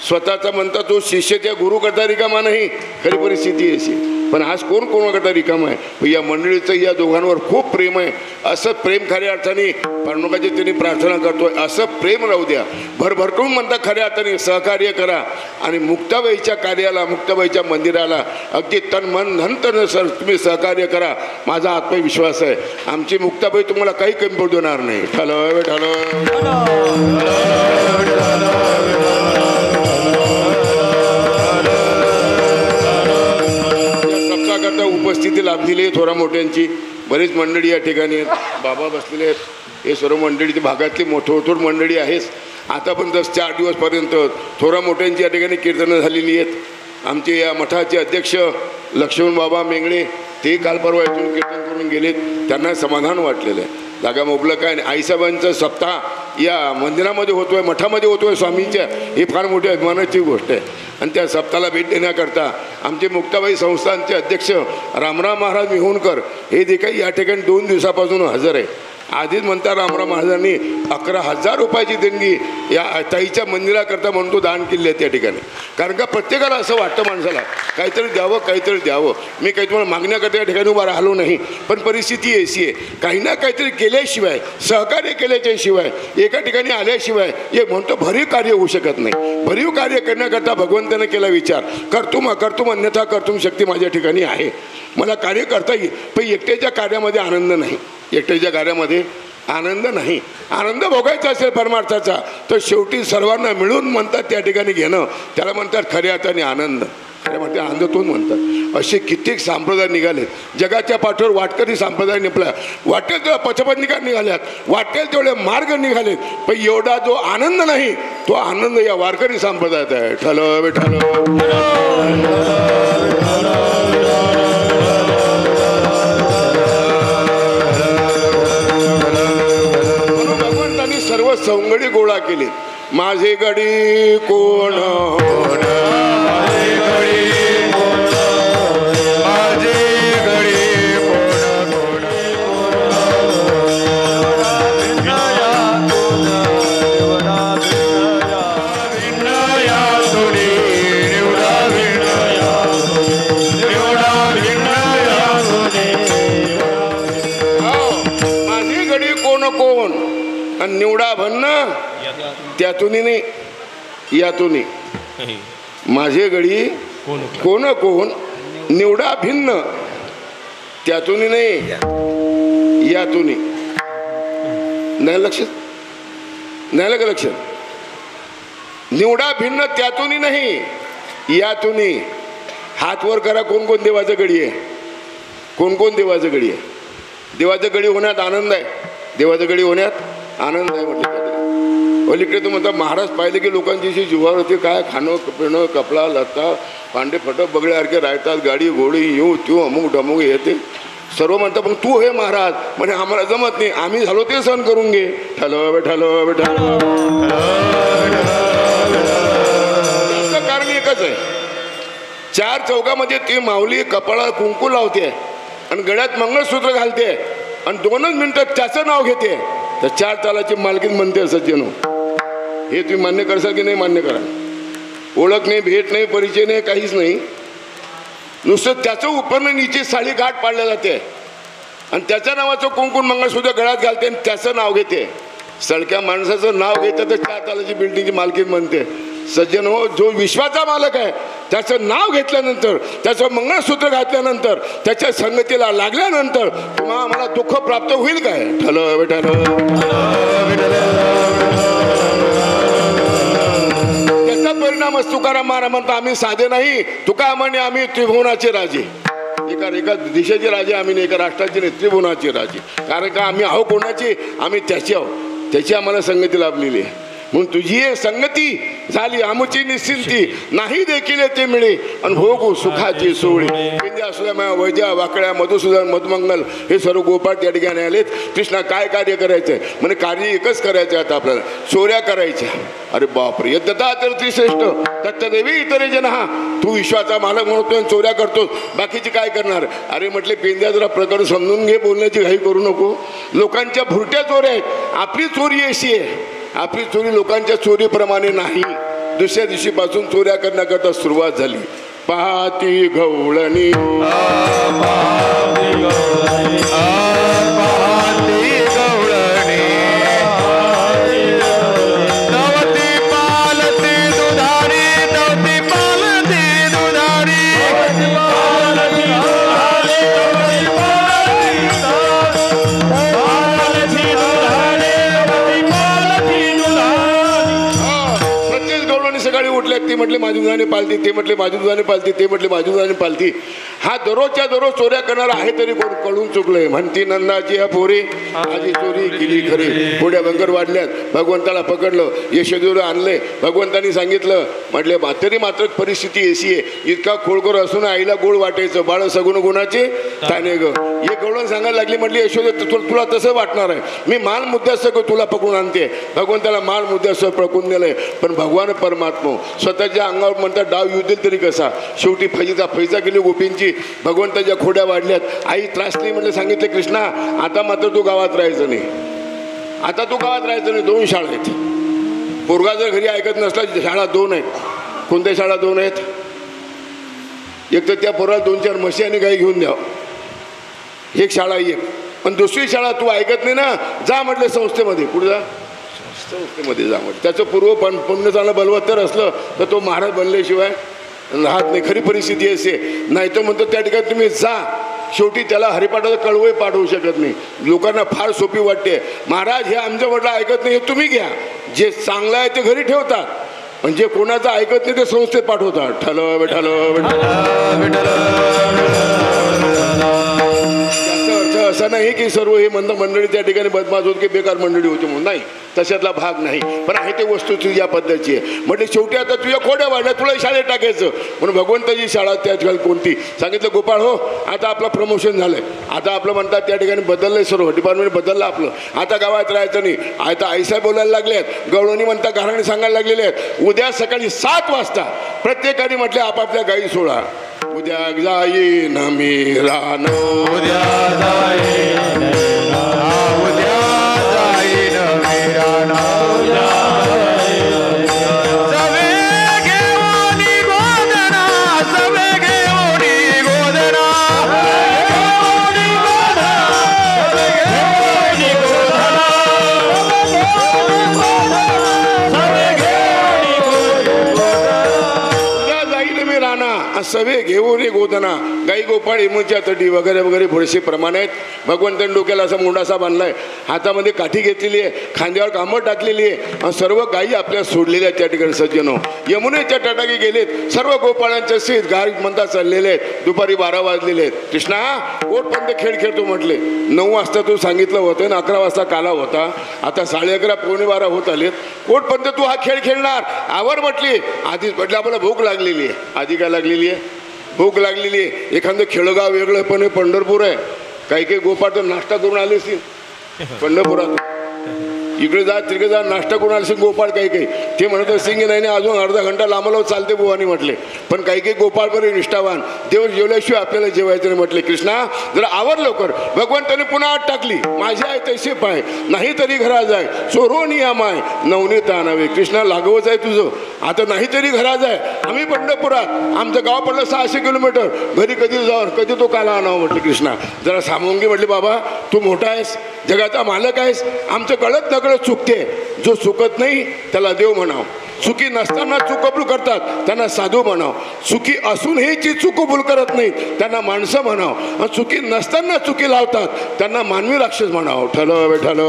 स्वतःचा म्हणता तो शिष्य त्या गुरुकरता रिकामा नाही. खरी परिस्थिती अशी. पण आज कोण कोणाकरता रिकामा आहे? या मंडळीचं या दोघांवर खूप प्रेम आहे. असं प्रेम खऱ्या अर्थाने पांडुरंगाची त्यांनी प्रार्थना करतोय, असं प्रेम राहू द्या. भरभरटून म्हणता खऱ्या अर्थाने सहकार्य करा. आणि मुक्ताबाईच्या कार्याला, मुक्ताबाईच्या मंदिराला अगदी तन मन धन सर तुम्ही सहकार्य करा. माझा आत्मविश्वास आहे आमची मुक्ताबाई तुम्हाला काही कमी पडू देणार नाही. ठालो ठालो करता उपस्थिती लाभलेली आहे थोरा मोठ्यांची. बरीच मंडळी या ठिकाणी आहेत, बाबा बसलेले आहेत. हे सर्व मंडळी भागातली थोर मंडळी आहेच. आता पण 4 दिवसपर्यंत थोरा मोठ्यांची या ठिकाणी कीर्तनं झालेली आहेत. आमचे या मठाचे अध्यक्ष लक्ष्मण बाबा मेंगळे ते काल परवा इथून कीर्तन करून गेलेत. त्यांना समाधान वाटलेलं आहे. जागा मुबलक आहे. आणि आईसाहेबांचा सप्ताह या मंदिरामध्ये होतोय, मठामध्ये होतोय स्वामींच्या, ही फार मोठी अभिमानाची गोष्ट आहे. आणि त्या सप्ताहाला भेट देण्याकरता आमचे मुक्ताबाई संस्थानचे अध्यक्ष रामराव महाराज मिहोणकर हे देखील या ठिकाणी 2 दिवसापासून हजर आहे. आधीच म्हणता रामराव महाराजांनी 11,000 रुपयाची देणगी या ताईच्या मंदिराकरता म्हणून तो दान केली आहे त्या ठिकाणी. कारण का प्रत्येकाला असं वाटतं माणसाला काहीतरी द्यावं, काहीतरी द्यावं. मी काही तुम्हाला मागण्याकरता या ठिकाणी उभा राहिलो नाही, पण परिस्थिती अशी आहे काही ना काहीतरी केल्याशिवाय, सहकार्य केल्याच्याशिवाय, एका ठिकाणी आल्याशिवाय एक म्हणतो भरीव कार्य होऊ शकत नाही. भरीव कार्य करण्याकरता भगवंताने केला विचार, कर्तुम अन्यथा कर्तुम शक्ती माझ्या ठिकाणी आहे. मला कार्य करता येईल, पण एकट्याच्या कार्यामध्ये आनंद नाही. एकट्याच्या कार्यामध्ये आनंद नाही. आनंद भोगायचा असेल परमार्थाचा तर शेवटी सर्वांना मिळून म्हणतात त्या ठिकाणी घेणं, त्याला म्हणतात खऱ्या अर्थाने आनंद. खऱ्या म्हणते आनंदतून म्हणतात. असे कित्येक संप्रदाय निघालेत जगाच्या पाठीवर. वाटकरी संप्रदाय निघाला, वाटेल तेवढ्या पचपत्निका निघाल्यात, वाटेल तेवढे मार्ग निघालेत, पण एवढा जो आनंद नाही तो आनंद या वारकरी संप्रदायात आहे. ठलो ठलो सर्व सवंगडी गोळा केली. माझे गडी कोण कोण आणि निवडा भन्न त्यातून नाही, यातून माझे गडी कोण कोण निवडा भिन्न त्यातून नाही, यातून नाही. लक्षात नाही का? लक्षात निवडा भिन्न त्यातून नाही, यातून. हात वर करा. कोण कोण देवाचं गडी आहे? कोण कोण देवाचं गडी आहे? देवाचं गडी होण्यात आनंद आहे. देवाचं गडी होण्यात आनंद आहे म्हटलं. पलीकडे तो म्हणता महाराज पाहिले की लोकांची जीवावर होते, काय खाणं पिणं कपडा लत्ता भांडे फटक बगड्यासारखे राहतात, गाडी घोडी येऊ त्यो अमुक डमुक येते. सर्व म्हणतात पण तू हे महाराज म्हणजे आम्हाला जमत नाही, आम्ही झालो ते सहन करून घे. ठलो ठलो ठलो. त्याचं कारण एकच आहे, चार चौकामध्ये ती माऊली कपाळात कुंकू लावते आणि गळ्यात मंगळसूत्र घालते आणि 2च मिनिटात त्याचं नाव घेते, तर 4 तालाची मालकीन म्हणते सज्जनो. हे तुम्ही मान्य करसाल की नाही? मान्य करा. ओळख नाही, भेट नाही, परिचय नाही, काहीच नाही. नुसतं त्याचं उपर्ण नीचे साडी गाठ पाडल्या जाते आणि त्याच्या नावाचं कुंकून मंगळसूत्र गळ्यात घालते आणि त्याचं नाव घेते. सडक्या माणसाचं नाव घेते तर 4 तालाची बिल्डिंगची मालकीन म्हणते. सज्जन हो, जो विश्वाचा मालक आहे त्याचं नाव घेतल्यानंतर, त्याचं मंगळसूत्र घातल्यानंतर, त्याच्या संगतीला लागल्यानंतर तुम्हाला आम्हाला दुःख प्राप्त होईल काय? ठलो विठ्ठल. त्याचा परिणामच तुकाराम महाराज म्हणता आम्ही साधे नाही, तुका म्हणे आम्ही त्रिभुवनाचे राजे. एका दिशेचे राजे आम्ही नाही, एका राष्ट्राचे नाही, त्रिभुवनाचे राजे. कारण का आम्ही आहो कोणाची? आम्ही त्याची आहो, त्याची आम्हाला संगती लाभलेली आहे. म्हणून तुझी एक संगती झाली आमुची निश्चिंती, नाही देखील ते मिळे आणि भोगू सुखाची सोळी. पिंद्या असुद्या वैजा वाकड्या मधुसूदन मधुमंगल हे सर्व गोपाळ त्या ठिकाणी आलेत. कृष्णा काय कार्य करायचंय? म्हणजे कार्य एकच करायचं आता आपल्याला, चोऱ्या करायच्या. अरे बापरे, यद्दता तर त्रिश्रेष्ठ दत्तदेवी इतरे जन. हा तू विश्वाचा मालक म्हणतोय, चोऱ्या करतो, बाकीचे काय करणार? अरे म्हटले पेंद्या जरा प्रकरण समजून घे, बोलण्याची घाई करू नको. लोकांच्या भुरट्या चोऱ्या आहेत, आपली चोरी अशी आहे. आपली चोरी लोकांच्या चोरीप्रमाणे नाही. दुसऱ्या दिवशीपासून चोऱ्या करण्याकरता सुरुवात झाली. पाहती गवळणी ती म्हटले माझी दुधाने पालती, ते म्हटले माझी दुधाने पालती, ते म्हटले माझी दुधाने पालती. हा दररोजच्या दररोज चोऱ्या करणारा आहे तरी कोण कळून चुकलंय. म्हणती नंदाची हा पोरी माझी चोरी केली खरी. पुढ्या भंकर वाढल्यात, भगवंताला पकडलं, यशोदेवला आणले, भगवंतानी सांगितलं. म्हटले तरी मात्र परिस्थिती अशी आहे, इतका खोळकर असून आईला गोड वाटायचं, बाळ सगुण गुणाचे ताने ग. हे गवळण सांगायला लागली. म्हटली यशोदे तुला तसं वाटणार आहे, मी माल मुद्द्यासह तुला पकडून आणते. भगवंताला माल मुद्द्यासह पकडून नेलंय. पण भगवान परमात्मा स्वतःच्या अंगावर म्हणतात डाव येऊ देईल तरी कसा. शेवटी फैजा गेली गोपींची. भगवंताच्या खोड्या वाढल्यात. आई त्रासली म्हणजे सांगितले कृष्णा आता मात्र तू गावात राहायचं नाही, आता तू गावात राहायचं नाही. 2 शाळा आहेत. पोरगा जर घरी ऐकत नसला, शाळा 2 आहेत. कोणत्या शाळा 2 आहेत? एक तर त्या पोराला 2-4 म्हशी आणि गाई घेऊन द्यावं, एक शाळा एक. पण दुसरी शाळा तू ऐकत नाही ना, जा म्हटलं संस्थेमध्ये. कुठं जा? संस्थेमध्ये जा म्हटलं. त्याचं पूर्व पुण्य चांगलं बलवत्तर असलं तर तो महाराज बनल्याशिवाय राहत नाही. खरी परिस्थिती असे नाही तर म्हणतो त्या ठिकाणी तुम्ही जा. शेवटी त्याला हरिपाठाचं कळवही पाठवू शकत नाही. लोकांना फार सोपी वाटते. महाराज हे आमचं म्हटलं ऐकत नाही, हे तुम्ही घ्या. जे चांगलं आहे ते घरी ठेवतात, पण जे कोणाचं ऐकत नाही ते संस्थेत पाठवतात. ठलो बेठलो असं नाही की सर्व हे मंडळी त्या ठिकाणी बदमाश होत की बेकार मंडळी होती म्हणून नाही, तशातला भाग नाही. पण आहे ते वस्तू तुझ्या पद्धतीची आहे. म्हणजे शेवटी आता तुझ्या खोड्या वाढल्या, तुला शाळेत टाकायचं म्हणून भगवंताची शाळा त्या ठिकाणी कोणती सांगितलं. गोपाळ हो आता आपलं प्रमोशन झालंय, आता आपलं म्हणतात त्या ठिकाणी बदललंय, सर्व डिपार्टमेंट बदललं आपलं. आता गावात राहायचं नाही. आता आईसा बोलायला लागल्यात, गवळणी म्हणतात घराणे सांगायला लागलेले आहेत. उद्या सकाळी 7 वाजता प्रत्येकाने म्हटले आपापल्या गाई सोडा. उद्या जाईन मी रान, उद्या जाईन मी रान. सवे घेऊन गोदना. गाई गोपाळ इमुच्या तटी वगैरे वगैरे भोळशे प्रमाण आहेत. भगवंतांनी डोक्याला असा मुंडासा बांधलाय, हातामध्ये काठी घेतलेली आहे, खांद्यावर कांबळ टाकलेली आहे आणि सर्व गायी आपल्या सोडलेल्या आहेत. त्या ठिकाणी सज्जनो यमुनेच्या तटाकी गेलेत. सर्व गोपाळांच्या सीत गाय म्हणता चाललेले आहेत. दुपारी 12 वाजलेले आहेत. कृष्णा कोटपर्यंत खेळ खेळतो म्हटले. 9 वाजता तू सांगितलं होतं ना, 11 वाजता काला होता, आता 11:30 पावणे 12 होत आलेत. कोटपर्यंत तू हा खेळ खेळणार? आवर म्हटली. आधीच म्हटलं आपल्याला भूक लागलेली आहे. आधी काय लागलेली आहे? भूक लागलेली आहे. एखादं खेळगाव वेगळं पण पंढरपूर आहे, काही काही गोपाळ तर नाश्ता करून आले असतील पंढरपुरात, इकडे जा तिकडे जा नाश्ता करून आले गोपाळ काही काही. ते म्हणत असतील की नाही अजून अर्धा घंटा लांबला चालते बुवानी म्हटले. पण काही काही गोपाळ बरे निष्ठावान, देव जेवल्याशिवाय आपल्याला जेवायचं नाही म्हटले. कृष्णा जरा आवर लवकर. भगवंताने पुन्हा आत टाकली, माझे आहे तैसे पाय नाही तरी घरा जाय चोरून या माय नवनीत आणावे. कृष्णा लागवच आहे तुझं, आता नाही तरी घरा जाय. आम्ही पंढरपुरात, आमचं गाव पडलं 600 किलोमीटर, घरी कधी जाऊ कधी तो काला आणावं म्हटलं. कृष्णा जरा सामोंगी म्हटले, बाबा तू मोठा आहेस, जगाचा मालक आहेस, आमचं कळत नकळत चुकते. जो चुकत नाही त्याला देव म्हणाव. चुकी नसताना चूक कबूल करतात त्यांना साधू म्हणाव. चुकी असूनही जी चूक कबूल करत नाही त्यांना माणसं म्हणाव. चुकी नसताना चुकी लावतात त्यांना मानवी राक्षस म्हणाव. ठल विठ्ठल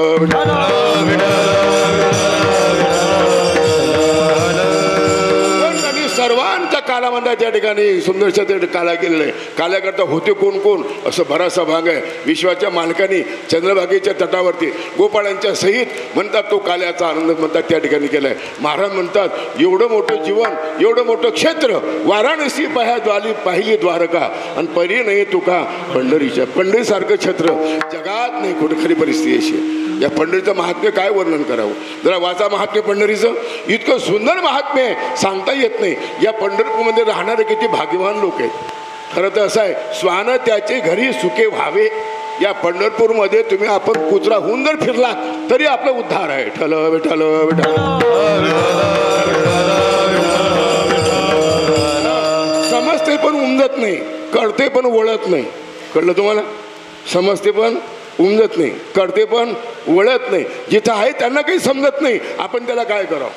सर्वांच्या कालामध्ये त्या ठिकाणी सुंदरशा काला केलेलं आहे. काल्याकरता होते कोण कोण असं बराचसा भाग आहे. विश्वाच्या मालकांनी चंद्रभागेच्या तटावरती गोपाळांच्या सहित म्हणतात तो काल्याचा आनंद म्हणतात त्या ठिकाणी केलाय. महाराज म्हणतात एवढं मोठं जीवन, एवढं मोठं क्षेत्र, वाराणसी पाहिली द्वारका आणि परी नाही तुका पंढरीच्या. पंढरीसारखं क्षेत्र जगात नाही कुठे. खरी परिस्थिती अशी. या पंढरीचं महात्म्य काय वर्णन करावं. जरा वाचा महात्म्य पंढरीचं. इतकं सुंदर महात्म्य सांगता येत नाही. या पंढरपूरमध्ये राहणारे किती भाग्यवान लोक आहेत. खरं तर असं आहे, स्वान त्याचे घरी सुखे व्हावे. या पंढरपूरमध्ये तुम्ही आपण कुत्रा होऊन जर फिरलात तरी आपला उद्धार आहे. ठल विठ्ठल विठ्ठल. समजते पण उमजत नाही, कळते पण वळत नाही. कळलं तुम्हाला? समजते पण उमजत नाही, कळते पण वळत नाही. जिथं आहे त्यांना काही समजत नाही, आपण त्याला काय करावं.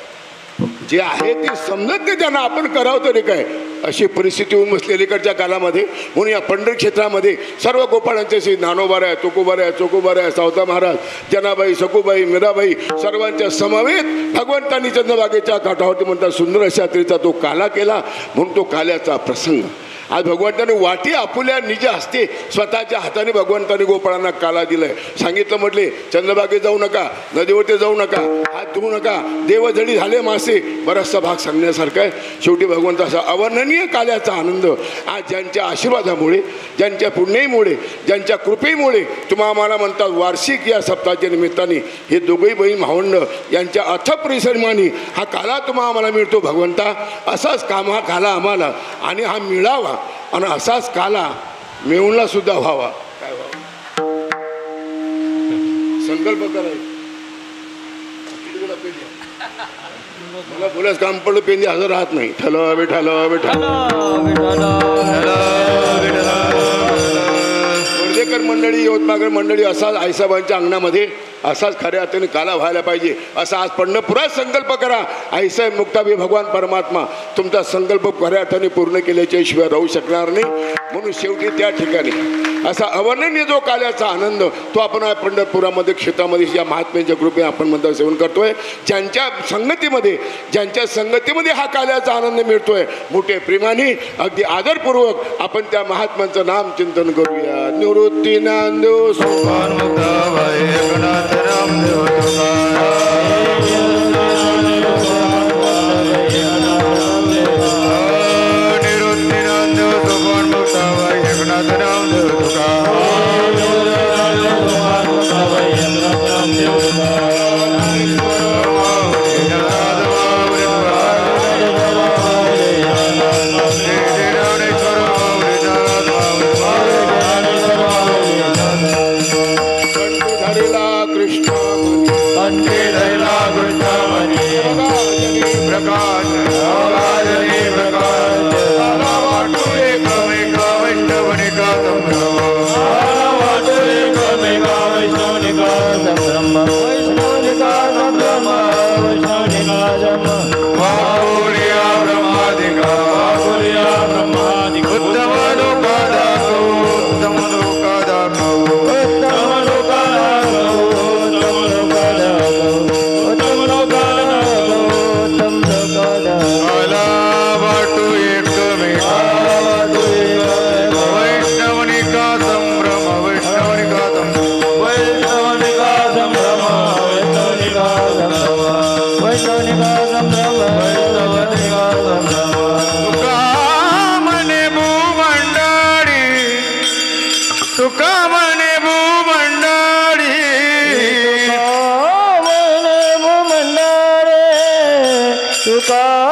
जे आहे ते समजत नाही त्यांना आपण करावं तरी काय. अशी परिस्थिती होऊन बसली अलीकडच्या कालामध्ये. म्हणून या पंढरी क्षेत्रामध्ये सर्व गोपाळांचे श्री ज्ञानोबाराय, तुकोबाराय, चोकोबाराय, सावता महाराज, जनाबाई, सखूबाई, मीराबाई सर्वांच्या समवेत भगवंतांनी चंद्रभागेच्या काठावरती म्हणतात सुंदर अशा तऱ्हेचा तो काला केला. म्हणून तो काल्याचा प्रसंग आज भगवंताने वाटी आपुल्या निज हस्ते स्वतःच्या हाताने भगवंताने गोपाळांना काला दिलाय. सांगितलं म्हटले चंद्रभागेत जाऊ नका, नदीवरती जाऊ नका, हात धुवू नका, देवजडी झाले मासे. बराचसा भाग सांगण्यासारखा आहे. शेवटी भगवंताचा अवर्णनीय काल्याचा आनंद आज ज्यांच्या आशीर्वादामुळे, ज्यांच्या पुण्याईमुळे, ज्यांच्या कृपेमुळे तुम्हा आम्हाला म्हणतात वार्षिक या सप्ताहाच्या निमित्ताने हे दोघंही बहीण भावंड यांच्या अथक परिश्रमाने हा काला तुम्हा आम्हाला मिळतो. भगवंता असाच काला आम्हाला आणि हा मिळावा आणि असाच काला मिळवला सुद्धा व्हावा. काय व्हावं संकल्प करायचा. मला बोलायचं काम पडलं पेंदी हजर राहत नाही. ठल विठ्ठल विठ्ठल. वर्धेकर मंडळी, यवतमाळकर मंडळी असाच आईसाहेबांच्या अंगणामध्ये असाच खऱ्या अर्थाने काला व्हायला पाहिजे असा आज पंढरपुरात संकल्प करा. आईसाहेब मुक्ताबी भगवान परमात्मा तुमचा संकल्प खऱ्या अर्थाने पूर्ण केल्याच्या शिवाय राहू शकणार नाही. म्हणून शेवटी त्या ठिकाणी असा अवर्णनीय जो काल्याचा आनंद तो आपण पंढरपुरामध्ये क्षेत्रामध्ये या महात्म्यांच्या कृपेने आपण म्हणता सेवन करतोय. ज्यांच्या संगतीमध्ये हा काल्याचा आनंद मिळतोय मोठे प्रेमाने अगदी आदरपूर्वक आपण त्या महात्म्यांचं नाम चिंतन करूया. निवृत्ती नांदेव सोपान मुक्ताबाई एकनाथ रामदेव निवृत्ती नांदेव सोपान मुक्ताबाई एकनाथ रामदेव Vaiஷ்णवनिकासं तुका